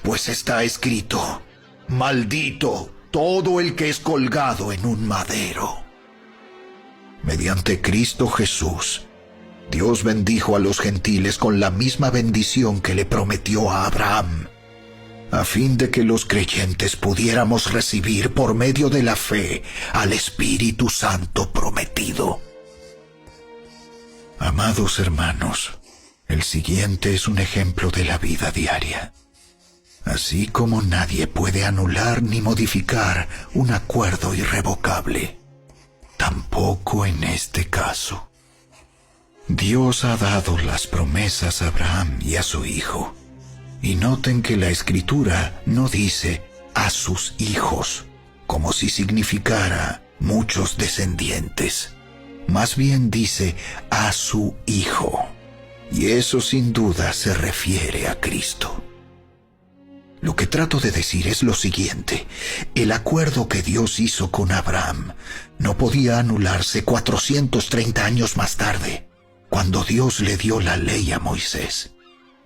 Pues está escrito: maldito todo el que es colgado en un madero. Mediante Cristo Jesús, Dios bendijo a los gentiles con la misma bendición que le prometió a Abraham, a fin de que los creyentes pudiéramos recibir por medio de la fe al Espíritu Santo prometido. Amados hermanos, el siguiente es un ejemplo de la vida diaria. Así como nadie puede anular ni modificar un acuerdo irrevocable, tampoco en este caso. Dios ha dado las promesas a Abraham y a su hijo. Y noten que la Escritura no dice a sus hijos, como si significara muchos descendientes. Más bien dice a su Hijo. Y eso sin duda se refiere a Cristo. Lo que trato de decir es lo siguiente: el acuerdo que Dios hizo con Abraham no podía anularse 430 años más tarde, cuando Dios le dio la ley a Moisés,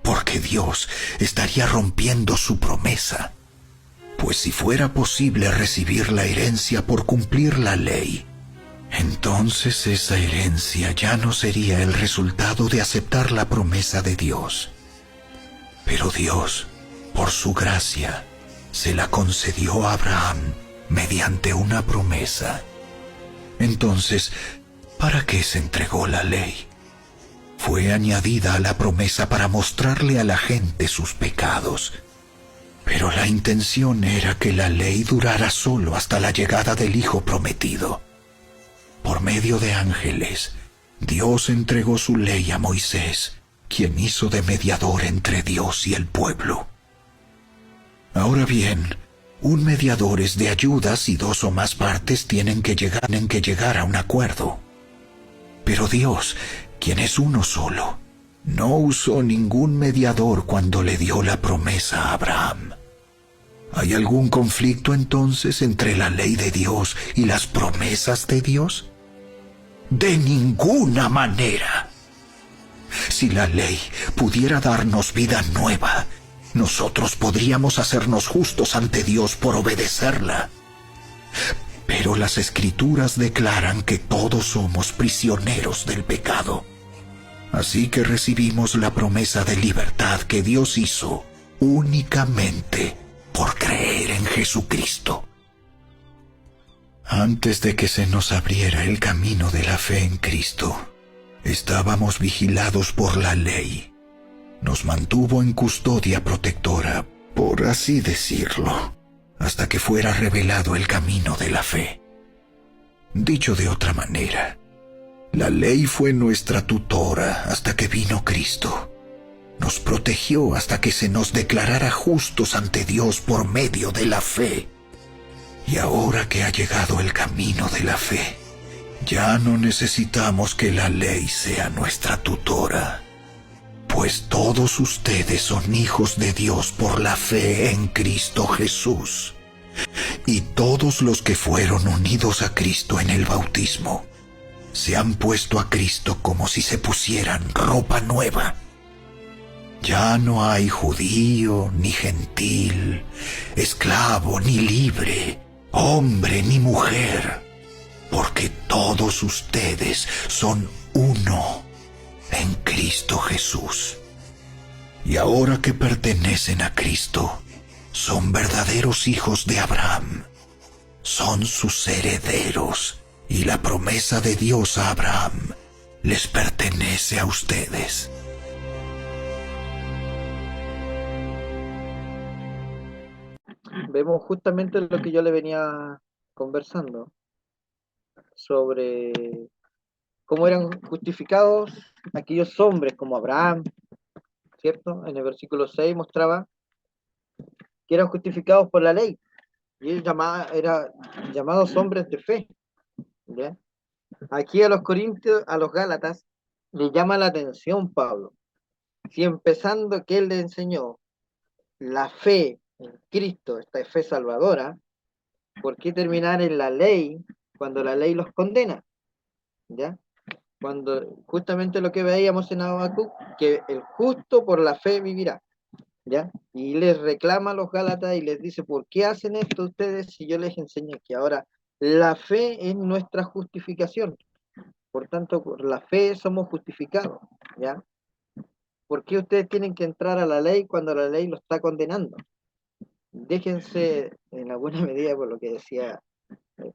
porque Dios estaría rompiendo su promesa. Pues si fuera posible recibir la herencia por cumplir la ley, entonces esa herencia ya no sería el resultado de aceptar la promesa de Dios. Pero Dios, por su gracia, se la concedió a Abraham mediante una promesa. Entonces, ¿para qué se entregó la ley? Fue añadida a la promesa para mostrarle a la gente sus pecados. Pero la intención era que la ley durara solo hasta la llegada del Hijo prometido. Por medio de ángeles, Dios entregó su ley a Moisés, quien hizo de mediador entre Dios y el pueblo. Ahora bien, un mediador es de ayuda si dos o más partes tienen que llegar a un acuerdo. Pero Dios, quien es uno solo, no usó ningún mediador cuando le dio la promesa a Abraham. ¿Hay algún conflicto entonces entre la ley de Dios y las promesas de Dios? De ninguna manera. Si la ley pudiera darnos vida nueva, nosotros podríamos hacernos justos ante Dios por obedecerla. Pero las Escrituras declaran que todos somos prisioneros del pecado. Así que recibimos la promesa de libertad que Dios hizo únicamente por creer en Jesucristo. Antes de que se nos abriera el camino de la fe en Cristo, estábamos vigilados por la ley. Nos mantuvo en custodia protectora, por así decirlo, hasta que fuera revelado el camino de la fe. Dicho de otra manera, la ley fue nuestra tutora hasta que vino Cristo. Nos protegió hasta que se nos declarara justos ante Dios por medio de la fe. Y ahora que ha llegado el camino de la fe, ya no necesitamos que la ley sea nuestra tutora, pues todos ustedes son hijos de Dios por la fe en Cristo Jesús. Y todos los que fueron unidos a Cristo en el bautismo se han puesto a Cristo como si se pusieran ropa nueva. Ya no hay judío ni gentil, esclavo ni libre, hombre ni mujer, porque todos ustedes son uno en Cristo Jesús. Y ahora que pertenecen a Cristo, son verdaderos hijos de Abraham, son sus herederos, y la promesa de Dios a Abraham les pertenece a ustedes. Vemos justamente lo que yo le venía conversando sobre cómo eran justificados aquellos hombres como Abraham, ¿cierto? En el versículo 6 mostraba que eran justificados por la ley, y él eran llamados hombres de fe, ¿ya? Aquí a los Corintios, a los Gálatas, le llama la atención Pablo. Si empezando que él le enseñó la fe en Cristo, esta fe salvadora, ¿por qué terminar en la ley cuando la ley los condena? ¿Ya? Cuando justamente lo que veíamos en Habacuc, que el justo por la fe vivirá, ¿ya? Y les reclama a los Gálatas y les dice, ¿por qué hacen esto ustedes si yo les enseño que ahora la fe es nuestra justificación? Por tanto, por la fe somos justificados, ¿ya? ¿Por qué ustedes tienen que entrar a la ley cuando la ley los está condenando? Déjense, en alguna medida, por lo que decía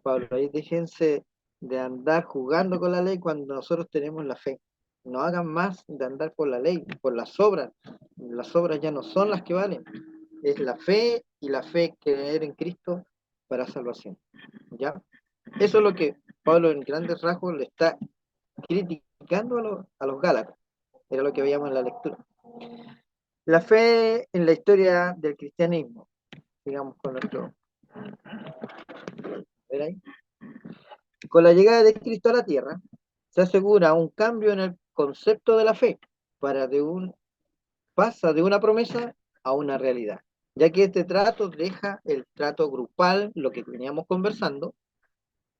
Pablo, ahí déjense de andar jugando con la ley cuando nosotros tenemos la fe. No hagan más de andar por la ley, por las obras. Las obras ya no son las que valen. Es la fe y la fe creer en Cristo para salvación. ¿Ya? Eso es lo que Pablo en grandes rasgos le está criticando a los Gálatas. Era lo que veíamos en la lectura. La fe en la historia del cristianismo. Digamos con nuestro... ¿Ver ahí? Con la llegada de Cristo a la tierra, se asegura un cambio en el concepto de la fe, pasa de una promesa a una realidad, ya que este trato deja el trato grupal, lo que veníamos conversando,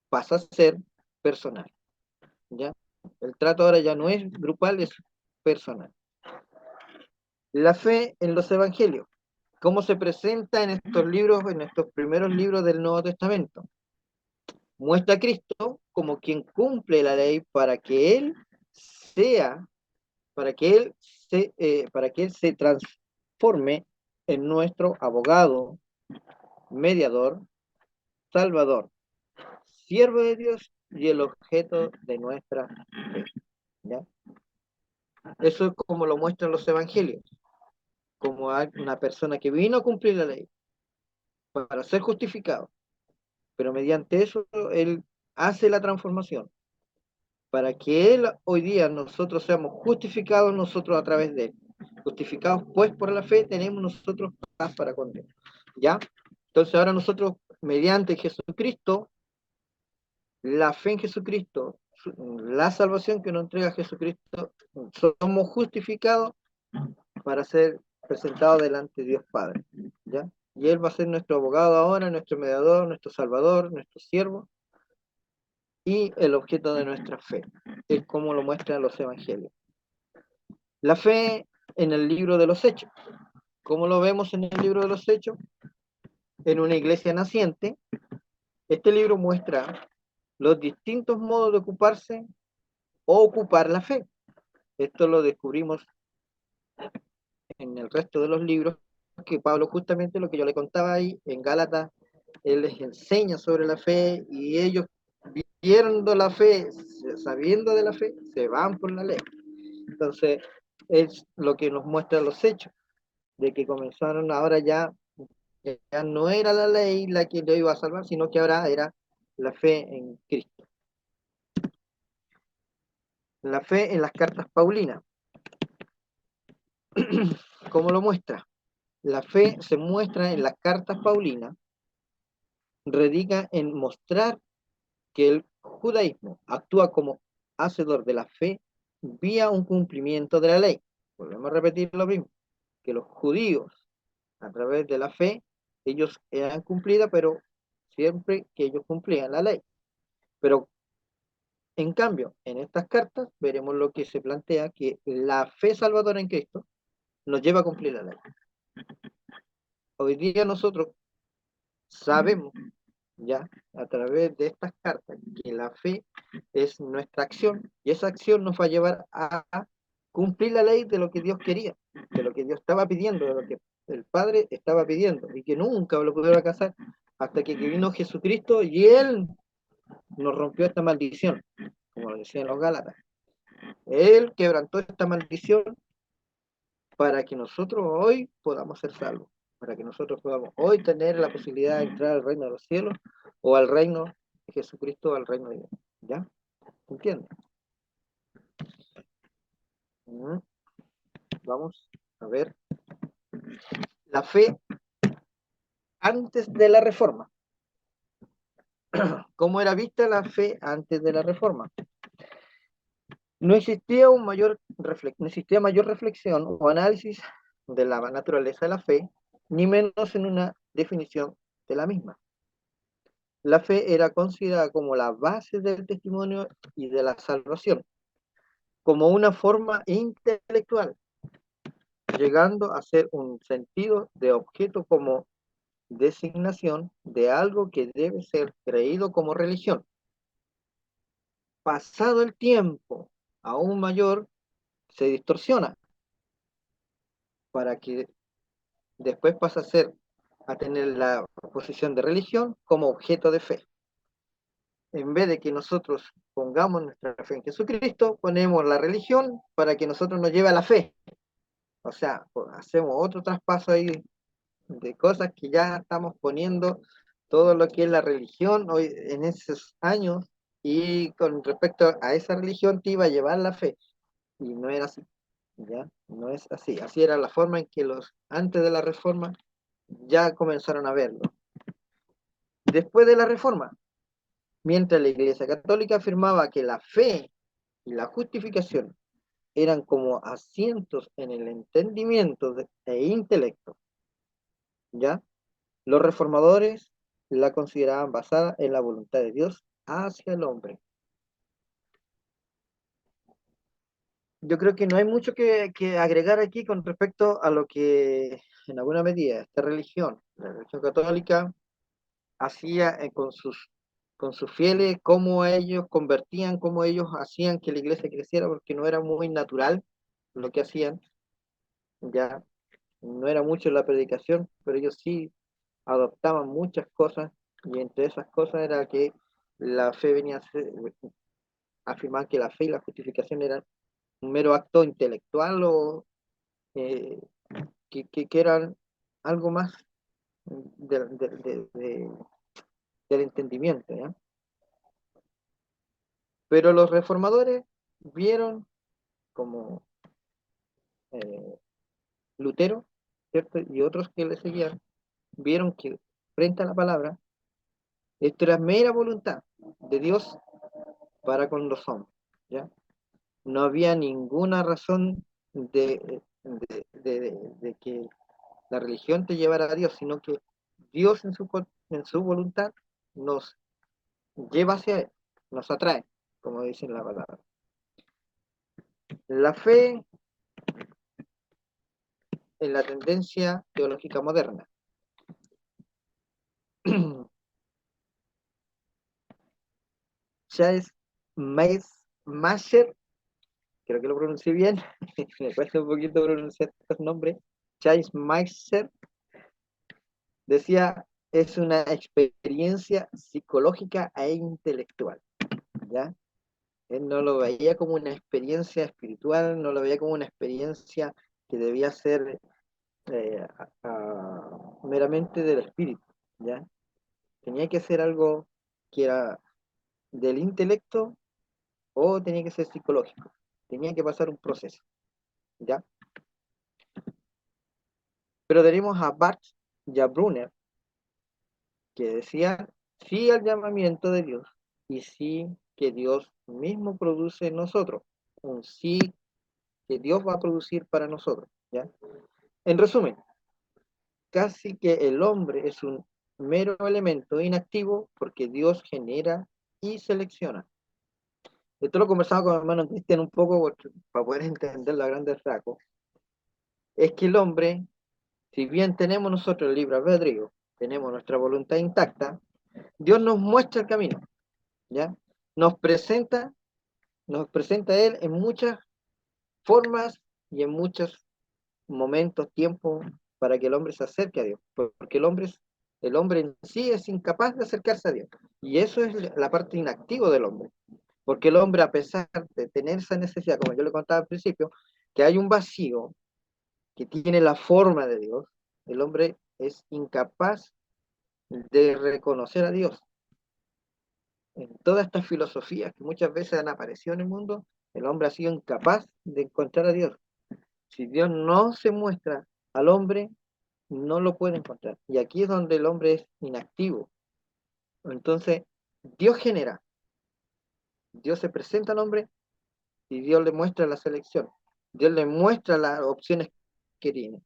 pasa a ser personal, ¿ya? El trato ahora ya no es grupal, es personal. La fe en los evangelios, ¿cómo se presenta en estos libros, en estos primeros libros del Nuevo Testamento? Muestra a Cristo como quien cumple la ley para que Él sea, para que Él se transforme en nuestro abogado, mediador, salvador, siervo de Dios y el objeto de nuestra fe. ¿Ya? Eso es como lo muestran los evangelios, como una persona que vino a cumplir la ley para ser justificado, pero mediante eso Él hace la transformación para que Él hoy día nosotros seamos justificados nosotros a través de Él. Justificados pues por la fe tenemos nosotros paz para con Dios. ¿Ya? Entonces ahora nosotros, mediante Jesucristo, la fe en Jesucristo, la salvación que nos entrega Jesucristo, somos justificados para ser presentados delante de Dios Padre. ¿Ya? Y Él va a ser nuestro abogado ahora, nuestro mediador, nuestro salvador, nuestro siervo, y el objeto de nuestra fe, es como lo muestran los evangelios. La fe en el libro de los Hechos. ¿Cómo lo vemos en el libro de los Hechos? En una iglesia naciente, este libro muestra los distintos modos de ocuparse o ocupar la fe. Esto lo descubrimos en el resto de los libros, que Pablo, justamente lo que yo le contaba ahí, en Gálatas, él les enseña sobre la fe y ellos, viendo la fe, sabiendo de la fe, se van por la ley. Entonces, es lo que nos muestra los hechos, de que comenzaron ahora ya no era la ley la que lo iba a salvar, sino que ahora era la fe en Cristo. La fe en las cartas Paulinas. ¿Cómo lo muestra? La fe se muestra en las cartas Paulinas, radica en mostrar que el judaísmo actúa como hacedor de la fe vía un cumplimiento de la ley. Volvemos a repetir lo mismo, que los judíos, a través de la fe, ellos eran cumplidos, pero siempre que ellos cumplían la ley. Pero en cambio, en estas cartas veremos lo que se plantea, que la fe salvadora en Cristo nos lleva a cumplir la ley. Hoy día nosotros sabemos ya a través de estas cartas que la fe es nuestra acción y esa acción nos va a llevar a cumplir la ley de lo que Dios quería, de lo que Dios estaba pidiendo, de lo que el Padre estaba pidiendo y que nunca lo pudieron alcanzar hasta que vino Jesucristo y Él nos rompió esta maldición, como lo decían los Gálatas. Él quebrantó esta maldición para que nosotros hoy podamos ser salvos, para que nosotros podamos hoy tener la posibilidad de entrar al reino de los cielos o al reino de Jesucristo, al reino de Dios. ¿Ya? ¿Entiendes? Vamos a ver la fe antes de la reforma. ¿Cómo era vista la fe antes de la reforma? No existía mayor reflexión o análisis de la naturaleza de la fe, ni menos en una definición de la misma. La fe era considerada como la base del testimonio y de la salvación, como una forma intelectual, llegando a ser un sentido de objeto como designación de algo que debe ser creído como religión. Pasado el tiempo, aún mayor, se distorsiona para que después pasa a tener la posición de religión como objeto de fe. En vez de que nosotros pongamos nuestra fe en Jesucristo, ponemos la religión para que nosotros nos lleve a la fe. O sea, hacemos otro traspaso ahí de cosas que ya estamos poniendo todo lo que es la religión hoy en esos años y con respecto a esa religión te iba a llevar la fe. Y no era así, ¿ya? No es así. Así era la forma en que los antes de la reforma ya comenzaron a verlo. Después de la reforma, mientras la Iglesia Católica afirmaba que la fe y la justificación eran como asientos en el entendimiento e intelecto, ¿ya? Los reformadores la consideraban basada en la voluntad de Dios hacia el hombre. Yo creo que no hay mucho que agregar aquí con respecto a lo que, en alguna medida, esta religión, la religión católica, hacía con sus fieles, cómo ellos convertían, cómo ellos hacían que la iglesia creciera, porque no era muy natural lo que hacían, ya no era mucho la predicación, pero ellos sí adoptaban muchas cosas, y entre esas cosas era que la fe venía a afirmar que la fe y la justificación eran un mero acto intelectual o eh, que eran algo más del entendimiento, ¿ya? Pero los reformadores vieron como eh, Lutero, ¿cierto? Y otros que le seguían, vieron que frente a la palabra, esto era mera voluntad de Dios para con los hombres, ¿ya? No había ninguna razón de que la religión te llevara a Dios, sino que Dios en su voluntad nos lleva hacia Él, nos atrae, como dice la palabra. La fe en la tendencia teológica moderna. Charles Macher, creo que lo pronuncié bien, me cuesta un poquito pronunciar estos nombres. Charles Macher decía, es una experiencia psicológica e intelectual, ¿ya? Él no lo veía como una experiencia espiritual, no lo veía como una experiencia que debía ser meramente del espíritu, ¿ya? Tenía que ser algo que era del intelecto o tenía que ser psicológico. Tenía que pasar un proceso, ¿ya? Pero tenemos a Bach y a Brunner, que decían sí al llamamiento de Dios y sí que Dios mismo produce en nosotros, un sí que Dios va a producir para nosotros, ¿ya? En resumen, casi que el hombre es un mero elemento inactivo porque Dios genera y selecciona. Esto lo conversaba con mi hermano Cristian un poco para poder entender la grandes rasgos. Es que el hombre, si bien tenemos nosotros el libre albedrío, tenemos nuestra voluntad intacta, Dios nos muestra el camino, ¿ya? Nos presenta, nos presenta a Él en muchas formas y en muchos momentos, tiempos, para que el hombre se acerque a Dios, porque el hombre en sí es incapaz de acercarse a Dios, y eso es la parte inactiva del hombre, porque el hombre, a pesar de tener esa necesidad, como yo le contaba al principio, que hay un vacío que tiene la forma de Dios, el hombre es incapaz de reconocer a Dios. En todas estas filosofías que muchas veces han aparecido en el mundo, el hombre ha sido incapaz de encontrar a Dios. Si Dios no se muestra al hombre, no lo puede encontrar. Y aquí es donde el hombre es inactivo. Entonces, Dios genera, Dios se presenta al hombre y Dios le muestra la selección. Dios le muestra las opciones que tiene.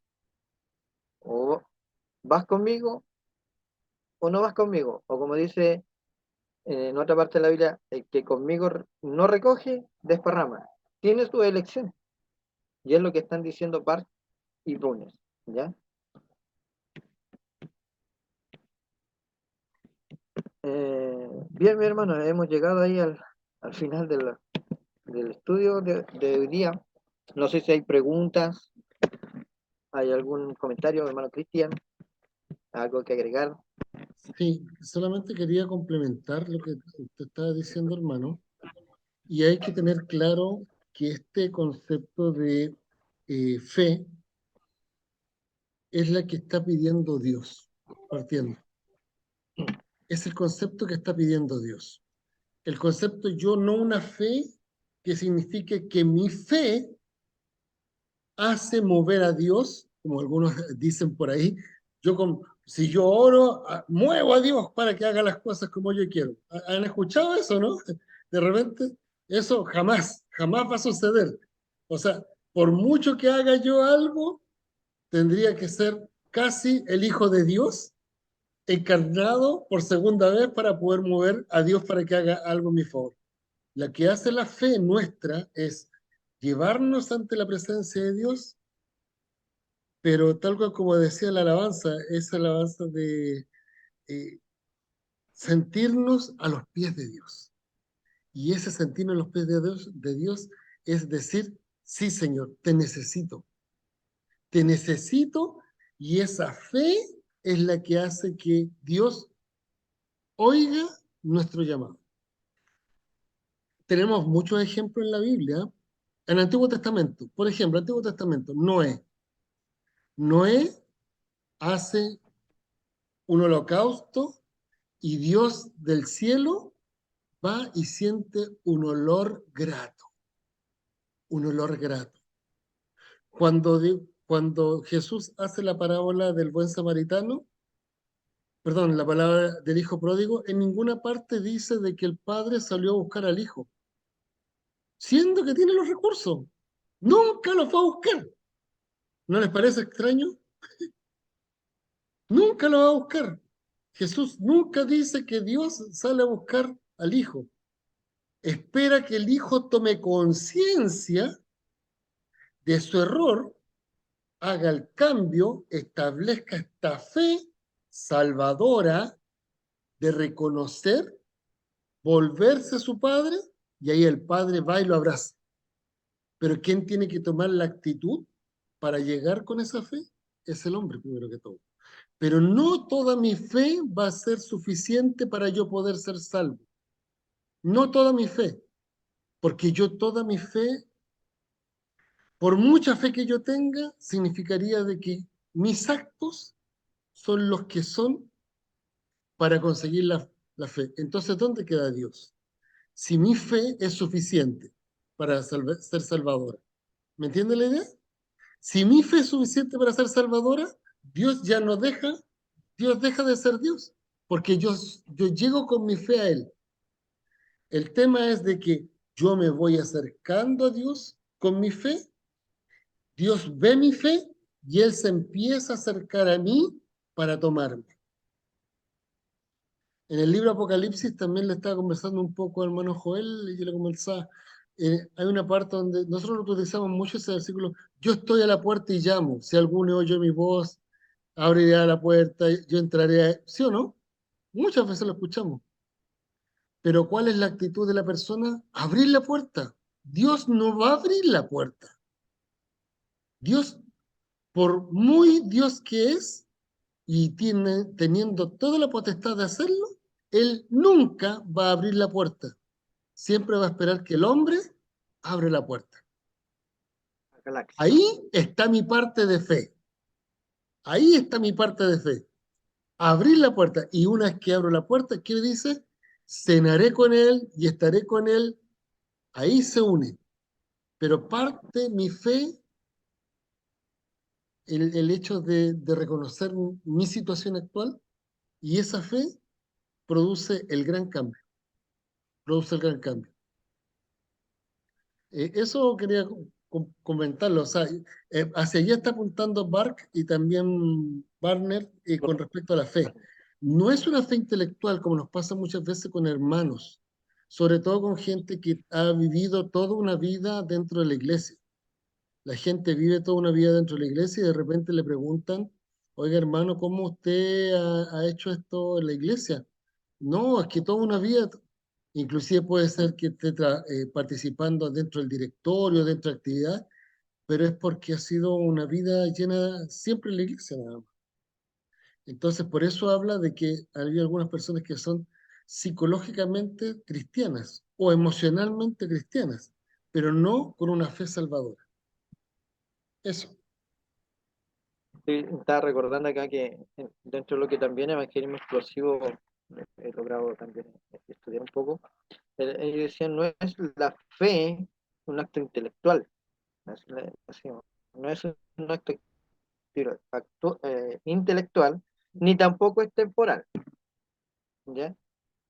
O vas conmigo o no vas conmigo. O como dice en otra parte de la Biblia, el que conmigo no recoge, desparrama. Tiene su elección. Y es lo que están diciendo Bart y Brunner, ¿ya? Bien, mi hermano, hemos llegado ahí al final del estudio de hoy día. No sé si hay preguntas, hay algún comentario, hermano Cristian, algo que agregar. Sí, solamente quería complementar lo que usted estaba diciendo, hermano, y hay que tener claro que este concepto de fe es la que está pidiendo Dios, partiendo. Es el concepto que está pidiendo Dios. El concepto yo, no una fe que signifique que mi fe hace mover a Dios, como algunos dicen por ahí. Si yo oro, muevo a Dios para que haga las cosas como yo quiero. ¿Han escuchado eso, no? De repente, eso jamás, jamás va a suceder. O sea, por mucho que haga yo algo, tendría que ser casi el Hijo de Dios encarnado por segunda vez para poder mover a Dios para que haga algo en mi favor. La que hace la fe nuestra es llevarnos ante la presencia de Dios, pero tal cual como decía la alabanza, es alabanza de eh, sentirnos a los pies de Dios. Y ese sentirnos a los pies de Dios es decir, sí, Señor, te necesito, y esa fe es la que hace que Dios oiga nuestro llamado. Tenemos muchos ejemplos en la Biblia, en el Antiguo Testamento. Por ejemplo, el Antiguo Testamento, Noé. Noé hace un holocausto y Dios del cielo va y siente un olor grato, un olor grato. Cuando Jesús hace la parábola del buen samaritano, perdón, la palabra del hijo pródigo, en ninguna parte dice de que el padre salió a buscar al hijo, siendo que tiene los recursos. Nunca lo fue a buscar. ¿No les parece extraño? Nunca lo va a buscar. Jesús nunca dice que Dios sale a buscar al hijo. Espera que el hijo tome conciencia de su error, haga el cambio, establezca esta fe salvadora de reconocer, volverse a su padre, y ahí el padre va y lo abraza. Pero ¿quién tiene que tomar la actitud para llegar con esa fe? Es el hombre, primero que todo. Pero no toda mi fe va a ser suficiente para yo poder ser salvo. No toda mi fe, porque yo toda mi fe, por mucha fe que yo tenga, significaría de que mis actos son los que son para conseguir la fe. Entonces, ¿dónde queda Dios? Si mi fe es suficiente para ser salvadora. ¿Me entiende la idea? Si mi fe es suficiente para ser salvadora, Dios ya no deja, Dios deja de ser Dios, porque yo llego con mi fe a Él. El tema es de que yo me voy acercando a Dios con mi fe, Dios ve mi fe y Él se empieza a acercar a mí para tomarme. En el libro Apocalipsis también le estaba conversando un poco al hermano Joel y yo le conversaba. Hay una parte donde nosotros utilizamos mucho ese versículo, yo estoy a la puerta y llamo, si alguno oye mi voz, abrirá la puerta, yo entraré, ¿sí o no? Muchas veces lo escuchamos. Pero ¿cuál es la actitud de la persona? Abrir la puerta. Dios no va a abrir la puerta. Dios, por muy Dios que es, y teniendo toda la potestad de hacerlo, Él nunca va a abrir la puerta. Siempre va a esperar que el hombre abre la puerta. Ahí está mi parte de fe. Ahí está mi parte de fe. Abrir la puerta. Y una vez que abro la puerta, ¿qué dice? Cenaré con Él y estaré con Él. Ahí se une. Pero parte mi fe, el hecho de reconocer mi situación actual, y esa fe produce el gran cambio. Produce el gran cambio. Eso quería comentarlo. O sea, hacia allá está apuntando Bark y también Barner con respecto a la fe. No es una fe intelectual como nos pasa muchas veces con hermanos, sobre todo con gente que ha vivido toda una vida dentro de la iglesia. La gente vive toda una vida dentro de la iglesia y de repente le preguntan, oiga hermano, ¿cómo usted ha hecho esto en la iglesia? No, es que toda una vida, inclusive puede ser que esté participando dentro del directorio, dentro de actividad, pero es porque ha sido una vida llena siempre en la iglesia nada más. Entonces, por eso habla de que hay algunas personas que son psicológicamente cristianas o emocionalmente cristianas, pero no con una fe salvadora. Eso. Sí, estaba recordando acá que dentro de lo que también evangelismo explosivo he logrado también estudiar un poco. Ellos decían, no es la fe un acto intelectual, no es un acto intelectual, ni tampoco es temporal, ¿ya?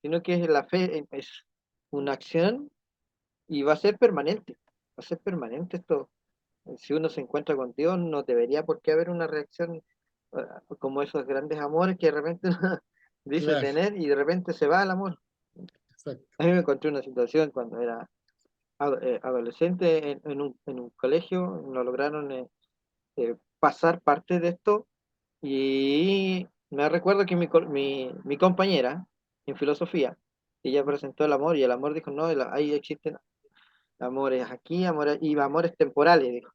Sino que la fe es una acción y va a ser permanente, esto. Si uno se encuentra con Dios, no debería por qué haber una reacción como esos grandes amores que de repente uno dice Claro, tener y de repente se va el amor. exacto. A mí me encontré una situación cuando era adolescente en un colegio, no lograron pasar parte de esto y me recuerdo que mi compañera en filosofía, ella presentó el amor y el amor dijo, no, ahí existen amores aquí, y amores temporales, dijo.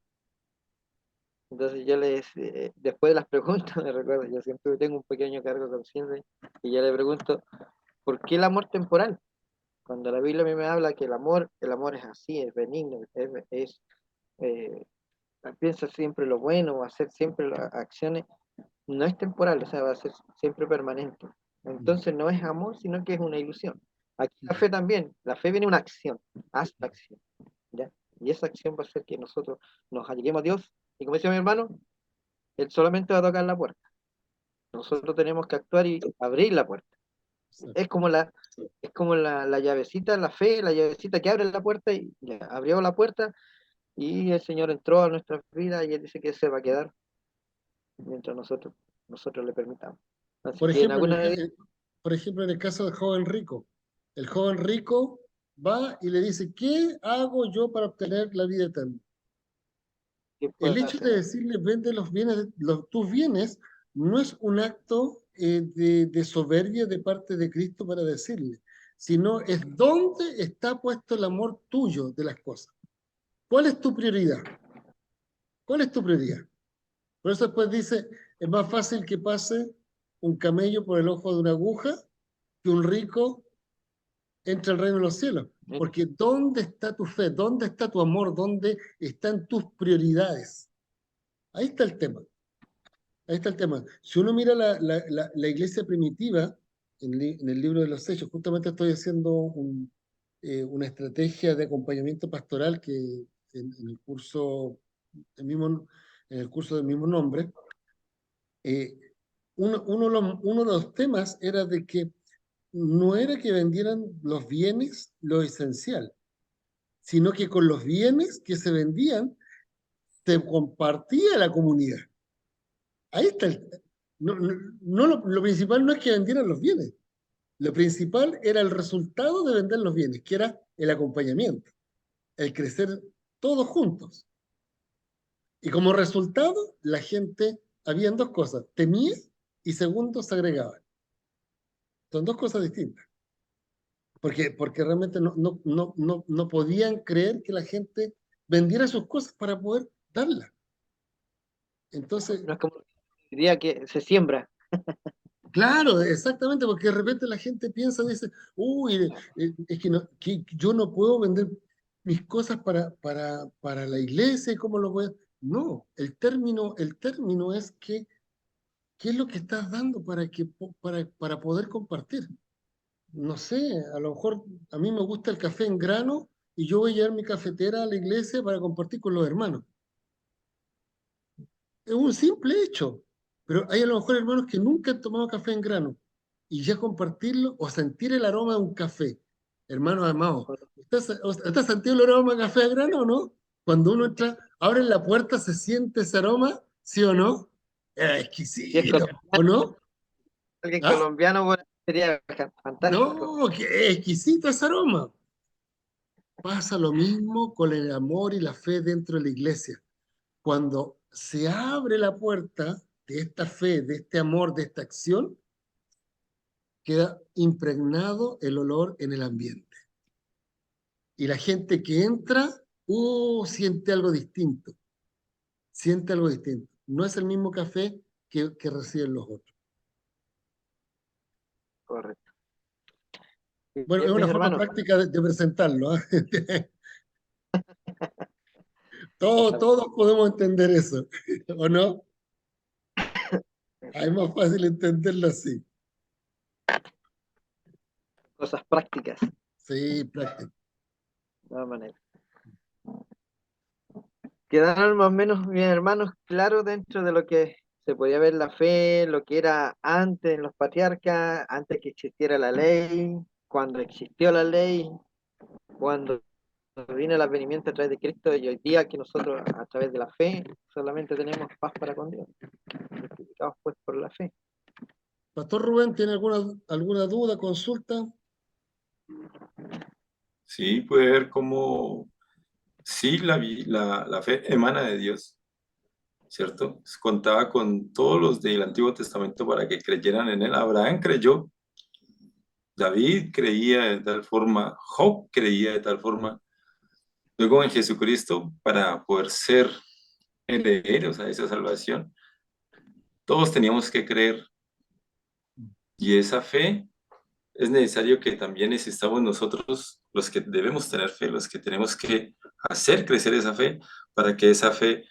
Entonces yo después de las preguntas, me recuerdo, yo siempre tengo un pequeño cargo de conciencia y yo le pregunto, ¿por qué el amor temporal? Cuando la Biblia a mí me habla que el amor es así, es benigno, eh, piensa siempre lo bueno, va a hacer siempre las acciones, no es temporal, o sea, va a ser siempre permanente. Entonces no es amor, sino que es una ilusión. Aquí la fe también, la fe viene una acción, haz la acción, ¿ya? Y esa acción va a hacer que nosotros nos alleguemos a Dios, y como decía mi hermano, Él solamente va a tocar la puerta. Nosotros tenemos que actuar y abrir la puerta. Es como la llavecita, la fe, la llavecita que abre la puerta y ya, abrió la puerta y el Señor entró a nuestras vidas y Él dice que se va a quedar mientras nosotros le permitamos. Así Por que en ejemplo, alguna vez, por ejemplo, en el caso del joven rico, el joven rico va y le dice, ¿qué hago yo para obtener la vida eterna? ¿qué El puede hecho de hacer? decirle, vende los bienes, tus bienes, no es un acto de soberbia de parte de Cristo para decirle, sino es dónde está puesto el amor tuyo de las cosas. ¿Cuál es tu prioridad? ¿Cuál es tu prioridad? Por eso después dice, es más fácil que pase un camello por el ojo de una aguja que un rico entre al reino de los cielos. Porque ¿dónde está tu fe? ¿Dónde está tu amor? ¿Dónde están tus prioridades? Ahí está el tema. Ahí está el tema. Si uno mira la iglesia primitiva, en el libro de los Hechos. Justamente estoy haciendo una estrategia de acompañamiento pastoral que en el curso, en el curso del mismo nombre. eh, uno de los temas era de que no era que vendieran los bienes lo esencial, sino que con los bienes que se vendían se compartía la comunidad. Ahí está lo principal no es que vendieran los bienes, lo principal era el resultado de vender los bienes, que era el acompañamiento, el crecer todos juntos. Y como resultado, la gente, habían dos cosas, temía y segundo, se agregaba. Son dos cosas distintas. Porque realmente no podían creer que la gente vendiera sus cosas para poder darlas. Entonces, No es como diría que se siembra. claro, exactamente, porque de repente la gente piensa, dice, uy, es que, que yo no puedo vender mis cosas para la iglesia, ¿cómo lo voy a...? No, el término es que, ¿qué es lo que estás dando para poder compartir? No sé, a lo mejor a mí me gusta el café en grano y yo voy a llevar mi cafetera a la iglesia para compartir con los hermanos. Es un simple hecho, pero hay a lo mejor hermanos que nunca han tomado café en grano y ya compartirlo o sentir el aroma de un café. Hermanos amados, ¿usted ha sentido el aroma de café en grano o no? Cuando uno entra, abre la puerta, se siente ese aroma, ¿sí o no? Es Si es exquisito, ¿o no? alguien ¿Ah? colombiano, bueno, sería fantástico. No, qué exquisito ese aroma. Pasa lo mismo con el amor y la fe dentro de la iglesia. Cuando se abre la puerta de esta fe, de este amor, de esta acción, queda impregnado el olor en el ambiente. Y la gente que entra, siente algo distinto, siente algo distinto. No es el mismo café que reciben los otros. Correcto. Bueno, es Bien, una mis forma hermanos, práctica de presentarlo, ¿ah? Todos podemos entender eso, ¿o no? Es más fácil entenderlo así. cosas prácticas, Sí, práctico. de todas maneras. Quedaron más o menos, mis hermanos, claros dentro de lo que se podía ver la fe, lo que era antes en los patriarcas, antes que existiera la ley, cuando existió la ley, cuando vino el advenimiento a través de Cristo y hoy día que nosotros a través de la fe solamente tenemos paz para con Dios, justificados pues por la fe. Pastor Rubén, ¿tiene alguna duda, consulta? Sí, puede ver cómo sí la fe emana de Dios, ¿cierto? Contaba con todos los del Antiguo Testamento para que creyeran en él. Abraham creyó, David creía de tal forma, Job creía de tal forma. Luego en Jesucristo, para poder ser herederos a esa salvación, todos teníamos que creer. Y esa fe es necesario que también existamos nosotros los que debemos tener fe, los que tenemos que hacer crecer esa fe para que esa fe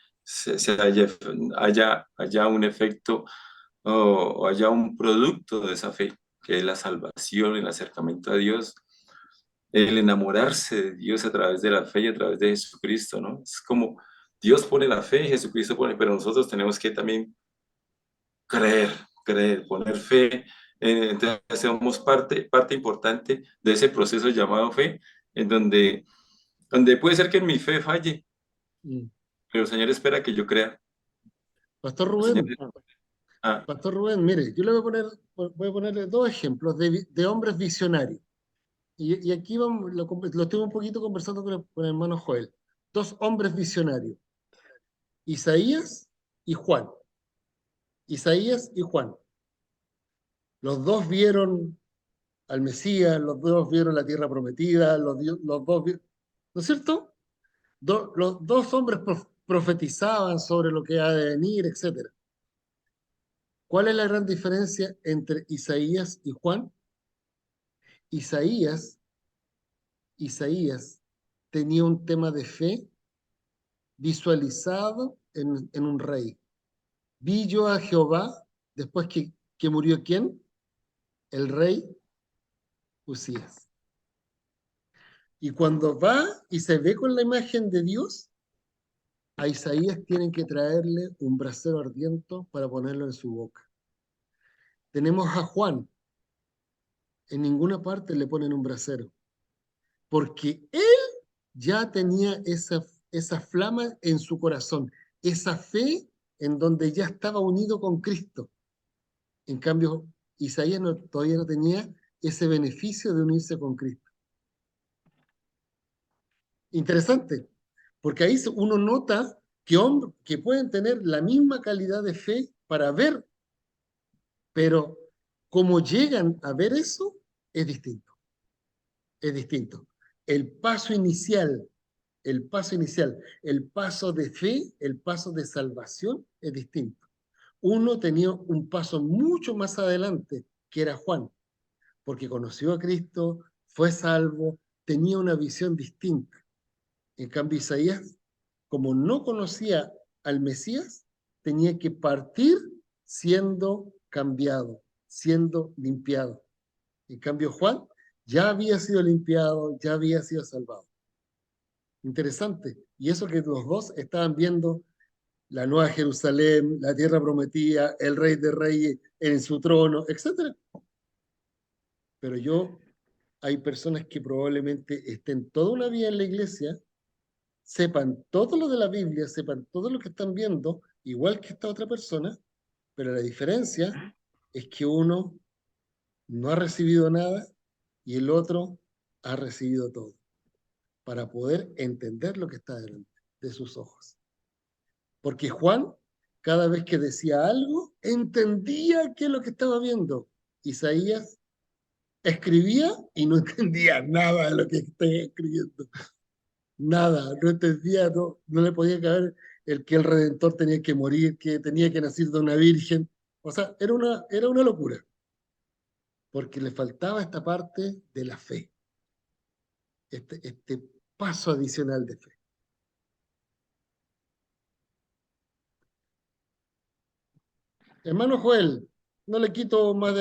haya un efecto o haya un producto de esa fe, que es la salvación, el acercamiento a Dios, el enamorarse de Dios a través de la fe y a través de Jesucristo, ¿no? Es como Dios pone la fe y Jesucristo pone, pero nosotros tenemos que también creer, poner fe. Entonces somos parte importante de ese proceso llamado fe, en donde puede ser que mi fe falle, Mm. pero el Señor espera que yo crea. Pastor El Señor, Rubén, ah, Pastor Rubén, mire, yo le voy a ponerle dos ejemplos de hombres visionarios. Y aquí lo estuve un poquito conversando con el hermano Joel. Dos hombres visionarios, Isaías y Juan. Isaías y Juan. Los dos vieron al Mesías, los dos vieron la tierra prometida, los dos vieron, ¿no es cierto? Los dos hombres profetizaban sobre lo que ha de venir, etcétera. ¿Cuál es la gran diferencia entre Isaías y Juan? Isaías, Isaías tenía un tema de fe visualizado en un rey. Vi yo a Jehová después que murió ¿quién? el rey Usías. Y cuando va y se ve con la imagen de Dios, a Isaías tienen que traerle un brasero ardiente para ponerlo en su boca. Tenemos a Juan, en ninguna parte le ponen un brasero, porque él ya tenía esa flama en su corazón, esa fe en donde ya estaba unido con Cristo. En cambio, Isaías todavía no tenía ese beneficio de unirse con Cristo. Interesante, porque ahí uno nota que hombres que pueden tener la misma calidad de fe para ver, pero como llegan a ver eso, es distinto. Es distinto. El paso inicial, el paso inicial, el paso de fe, el paso de salvación es distinto. Uno tenía un paso mucho más adelante, que era Juan, porque conoció a Cristo, fue salvo, tenía una visión distinta. En cambio, Isaías, como no conocía al Mesías, tenía que partir siendo cambiado, siendo limpiado. En cambio, Juan ya había sido limpiado, ya había sido salvado. Interesante. Y eso que los dos estaban viendo la nueva Jerusalén, la tierra prometida, el rey de reyes en su trono, etc. Pero hay personas que probablemente estén toda una vida en la iglesia, sepan todo lo de la Biblia, sepan todo lo que están viendo, igual que esta otra persona, pero la diferencia es que uno no ha recibido nada y el otro ha recibido todo, para poder entender lo que está delante de sus ojos. Porque Juan, cada vez que decía algo, entendía qué es lo que estaba viendo. Isaías escribía y no entendía nada de lo que estaba escribiendo. Nada, no entendía, no le podía caber el que el Redentor tenía que morir, que tenía que nacer de una virgen. O sea, era una locura, porque le faltaba esta parte de la fe, este paso adicional de fe. Hermano Joel, no le quito más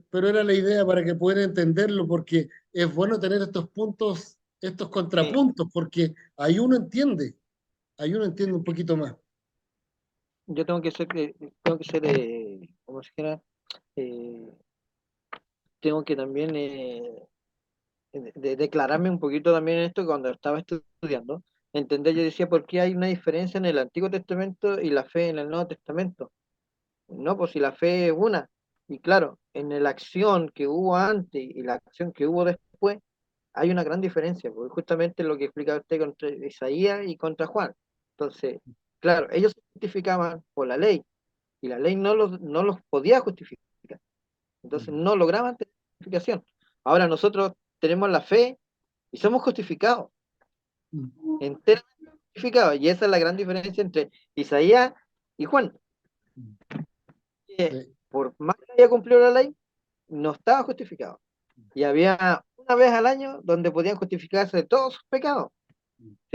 pero era la idea para que pudieran entenderlo, porque es bueno tener estos puntos, estos Sí. contrapuntos, porque ahí uno entiende un poquito más. Yo tengo que ser, ¿cómo se llama? Eh, tengo que también declararme un poquito también en esto cuando estaba estudiando. Entender, yo decía, ¿por qué hay una diferencia en el Antiguo Testamento y la fe en el Nuevo Testamento? No, pues si la fe es una. Y claro, en la acción que hubo antes y la acción que hubo después, hay una gran diferencia, porque justamente lo que explica usted contra Isaías y contra Juan. Entonces, claro, ellos se justificaban por la ley, y la ley no los podía justificar. Entonces no lograban tener justificación. Ahora nosotros tenemos la fe y somos justificados, enteramente justificados. Y esa es la gran diferencia entre Isaías y Juan. Que Sí. por más que haya cumplido la ley, no estaba justificado. Y había una vez al año donde podían justificarse de todos sus pecados,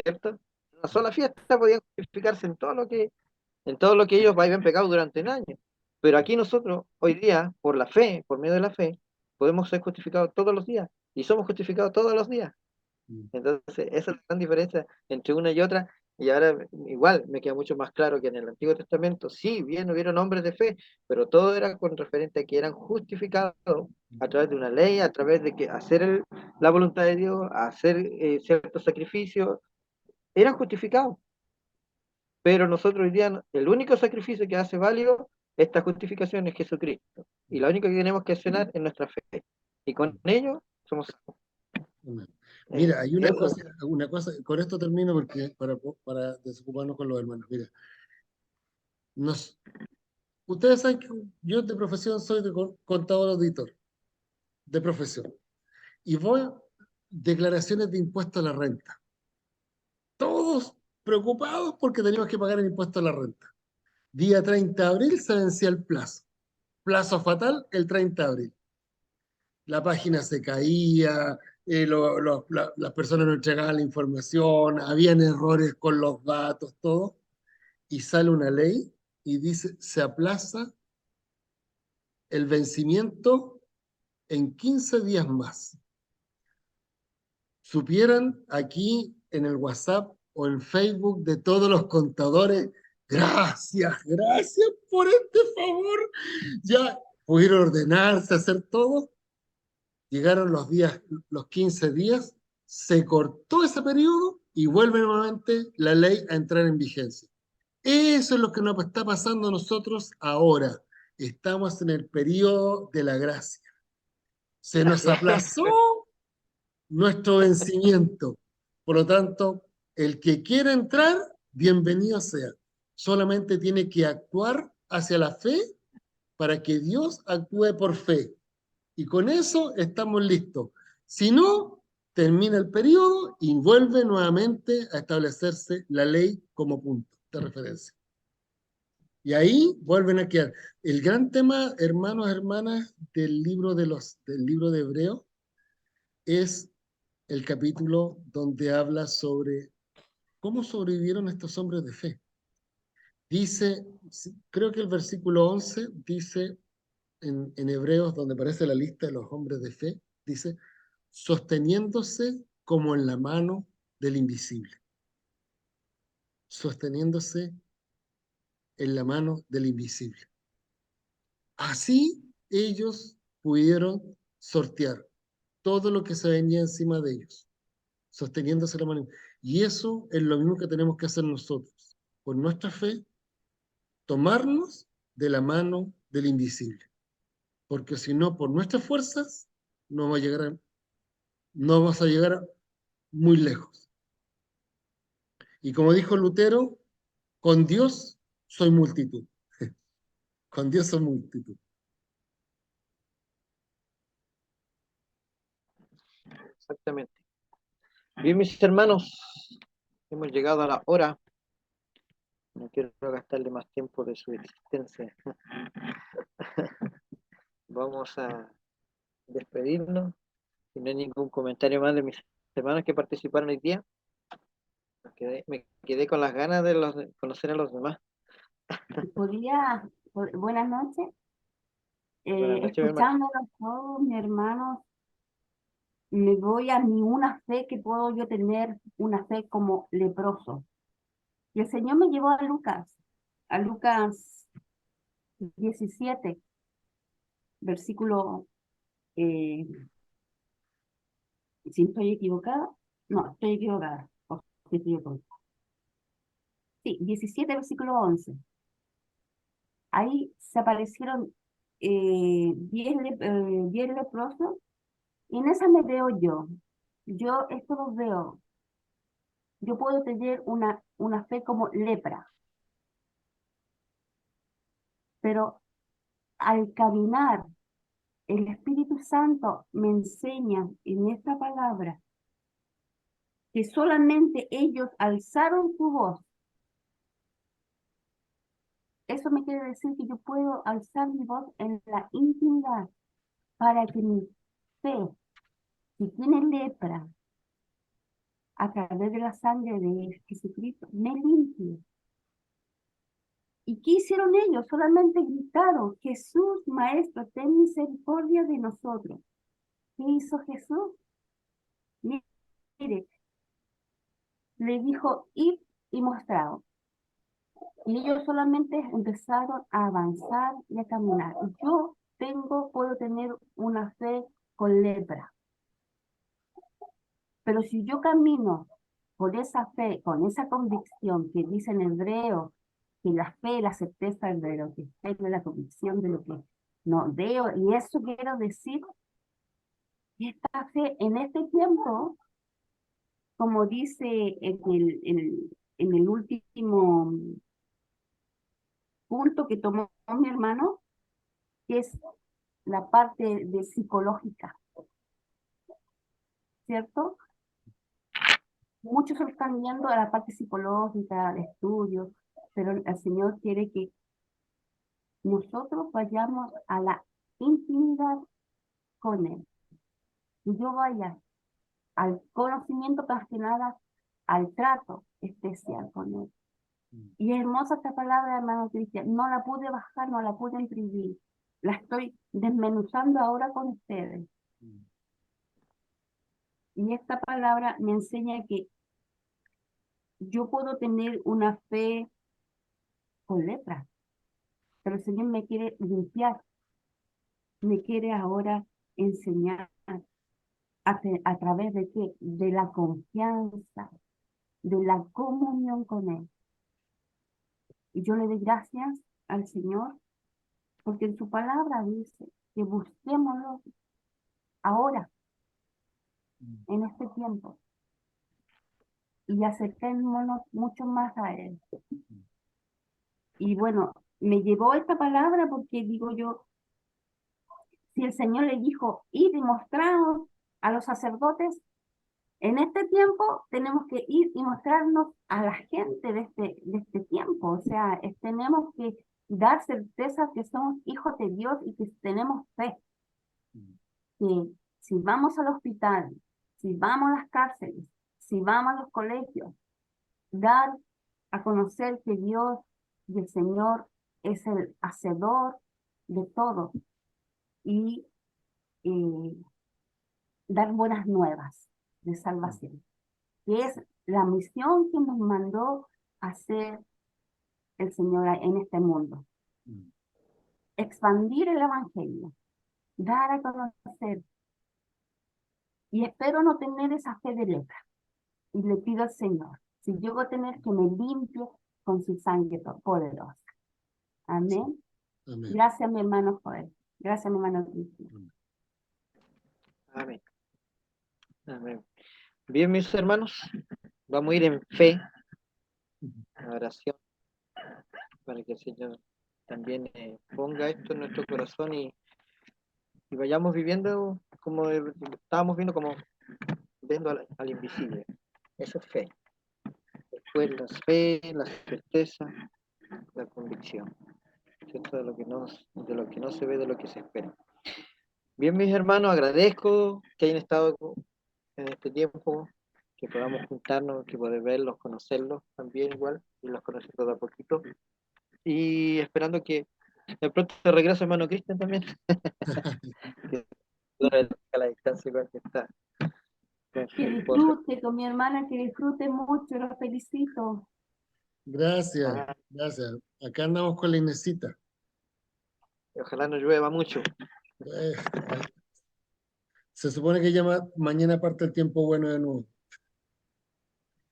¿cierto? En una sola fiesta podían justificarse en todo lo que ellos habían pecado durante un año. Pero aquí nosotros, hoy día, por la fe, por medio de la fe, podemos ser justificados todos los días. Y somos justificados todos los días. Entonces, esa es la gran diferencia entre una y otra. Y ahora, igual, me queda mucho más claro que en el Antiguo Testamento, sí, bien hubieron hombres de fe, pero todo era con referente a que eran justificados a través de una ley, a través de que hacer la voluntad de Dios, hacer ciertos sacrificios, eran justificados. Pero nosotros hoy día, el único sacrificio que hace válido esta justificación es Jesucristo. Y lo único que tenemos que accionar es nuestra fe. Y con ello somos salvos. Mira, hay Eso. una cosa, con esto termino porque para desocuparnos con los hermanos. Mira, ustedes saben que yo de profesión soy de contador auditor, de profesión. Y voy a declaraciones de impuesto a la renta. Todos preocupados porque teníamos que pagar el impuesto a la renta. Día 30 de abril se vencía el plazo. Plazo fatal el 30 de abril. La página se caía, las personas no entregaban la información, habían errores con los datos, todo. Y sale una ley y dice, se aplaza el vencimiento en 15 días más supieran aquí en el WhatsApp o en Facebook de todos los contadores, gracias, gracias por este favor, ya pudieron ordenarse, hacer todo, llegaron los 15 días, se cortó ese periodo y vuelve nuevamente la ley a entrar en vigencia. Eso es lo que nos está pasando a nosotros ahora. Estamos en el periodo de la gracia. Se nos aplazó nuestro vencimiento. Por lo tanto, el que quiera entrar, bienvenido sea. Solamente tiene que actuar hacia la fe para que Dios actúe por fe. Y con eso estamos listos. Si no, termina el periodo y vuelve nuevamente a establecerse la ley como punto de referencia. Y ahí vuelven a quedar. El gran tema, hermanos, hermanas, del libro de Hebreo es el capítulo donde habla sobre cómo sobrevivieron estos hombres de fe. Dice, creo que el versículo 11 dice en Hebreos, donde aparece la lista de los hombres de fe, dice, sosteniéndose como en la mano del invisible. Sosteniéndose en la mano del invisible. Así ellos pudieron sortear todo lo que se venía encima de ellos, sosteniéndose la mano. Y eso es lo mismo que tenemos que hacer nosotros, por nuestra fe, tomarnos de la mano del invisible. Porque si no, por nuestras fuerzas, no vamos a llegar muy lejos. Y como dijo Lutero, con Dios soy multitud. Con Dios soy multitud. Exactamente. Bien, mis hermanos, hemos llegado a la hora. No quiero gastarle más tiempo de su existencia. Vamos a despedirnos. Si no hay ningún comentario más de mis hermanos que participaron hoy día, me quedé con las ganas de conocer a los demás. Buenas noches. Buenas noches, mi hermano. Escuchándolos todos, mi hermano, me voy a mi una fe que puedo yo tener, una fe como leproso. Y el Señor me llevó a Lucas 17, versículo, si estoy equivocada, no, estoy equivocada. Sí, estoy equivocada. Sí, 17, versículo 11. Ahí se aparecieron 10 leprosos, y en esa me veo yo. Yo esto lo veo. Yo puedo tener una fe como lepra, pero al caminar, el Espíritu Santo me enseña en esta palabra que solamente ellos alzaron su voz. Eso me quiere decir que yo puedo alzar mi voz en la intimidad para que mi fe, si tiene lepra, a través de la sangre de Jesucristo, me limpie. ¿Y qué hicieron ellos? Solamente gritaron, Jesús, Maestro, ten misericordia de nosotros. ¿Qué hizo Jesús? Mire, le dijo, id y mostraos. Y ellos solamente empezaron a avanzar y a caminar. Yo puedo tener una fe con lepra. Pero si yo camino por esa fe, con esa convicción que dice en hebreo, que la fe, la certeza de lo que espero, la convicción de lo que no veo, y eso quiero decir, que esta fe en este tiempo, como dice en el último punto que tomó mi hermano, que es la parte de psicológica, ¿cierto? Muchos están yendo a la parte psicológica, de estudio, pero el Señor quiere que nosotros vayamos a la intimidad con Él. Y yo vaya al conocimiento, más que nada, al trato especial con Él. Y hermosa esta palabra, hermano Cristian, no la pude bajar, no la pude imprimir, la estoy desmenuzando ahora con ustedes. Y esta palabra me enseña que yo puedo tener una fe con letras, pero el Señor me quiere limpiar, me quiere ahora enseñar a través de qué, de la confianza, de la comunión con Él. Y yo le doy gracias al Señor, porque en su palabra dice que busquémoslo ahora, en este tiempo, y acerquémonos mucho más a Él. Y bueno, me llevó esta palabra porque digo yo, si el Señor le dijo, id y mostraos a los sacerdotes, en este tiempo tenemos que ir y mostrarnos a la gente de este tiempo. O sea, tenemos que dar certeza que somos hijos de Dios y que tenemos fe. Que si vamos al hospital, si vamos a las cárceles, si vamos a los colegios, dar a conocer que Dios y el Señor es el hacedor de todo y dar buenas nuevas de salvación, que es la misión que nos mandó a hacer el Señor en este mundo. Expandir el Evangelio, dar a conocer. Y espero no tener esa fe de lepra. Y le pido al Señor, si llego a tener, que me limpie con su sangre poderosa. Amén. Amén. Gracias, mi hermano Joel. Gracias, mi hermano Cristian. Amén. Amén. Bien, mis hermanos, vamos a ir en fe, en oración, para que el Señor también ponga esto en nuestro corazón y vayamos viviendo como estábamos viendo, como viendo al invisible. Eso es fe. Después la fe, la certeza, la convicción. ¿Cierto? De lo que no se ve, de lo que se espera. Bien, mis hermanos, agradezco que hayan estado en este tiempo, que podamos juntarnos, que poder verlos, conocerlos también igual, y los conocer todo a poquito. Y esperando que de pronto te regrese hermano Cristian también. Que a la distancia igual que está. Que disfrute con mi hermana, que disfrute mucho, los felicito. Gracias, gracias. Acá andamos con la Inesita. Ojalá no llueva mucho. Se supone que ya mañana parte el tiempo bueno de nuevo.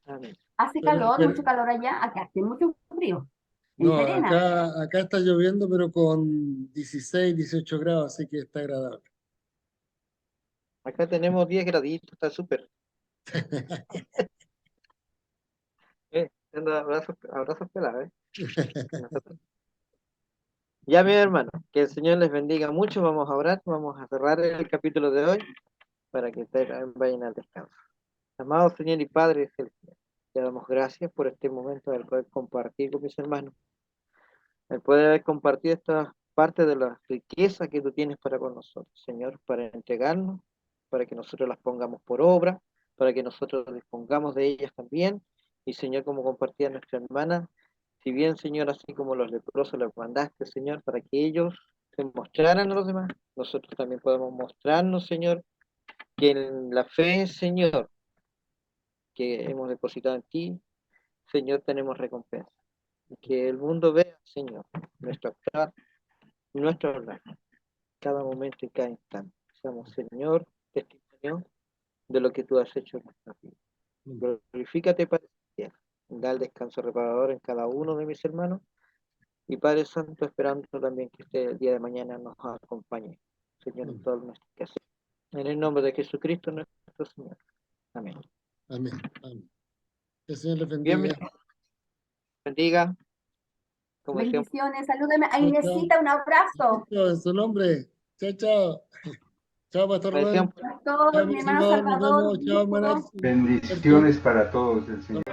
Amén. Hace calor, mucho calor allá, acá hace mucho frío. En No, Serena. acá está lloviendo, pero con 16, 18 grados, así que está agradable. Acá tenemos 10 graditos, está súper. Abrazos pelados, Ya, mi hermano, que el Señor les bendiga mucho. Vamos a orar, vamos a cerrar el capítulo de hoy para que ustedes vayan al descanso. Amado Señor y Padre Celestial, te damos gracias por este momento del poder compartir con mis hermanos, el poder compartir esta parte de la riqueza que tú tienes para con nosotros, Señor, para entregarnos, para que nosotros las pongamos por obra, para que nosotros dispongamos de ellas también. Y Señor, como compartía nuestra hermana, si bien, Señor, así como los leprosos los mandaste, Señor, para que ellos se mostraran a los demás, nosotros también podemos mostrarnos, Señor, que en la fe, Señor, que hemos depositado en ti, Señor, tenemos recompensa. Y que el mundo vea, Señor, nuestro actuar, nuestro hablar, cada momento y cada instante. Seamos, Señor, testimonio de lo que tú has hecho en nuestra vida. Glorifícate, Padre Celestial. Da el descanso reparador en cada uno de mis hermanos. Y Padre Santo, esperando también que este el día de mañana nos acompañe, Señor, en todas nuestras casas. En el nombre de Jesucristo, nuestro Señor. Amén. Amén. Amén. Que el Señor les Bien, bendiga. bendiga. Como Bendiciones, salúdeme a Inesita, un abrazo. En su nombre. Chao, chao. Chao, Pastor Rubén. Pastor, mi hermano Salvador, nos Salvador. vemos. Chao, hermanas. Bendiciones para todos, el Señor.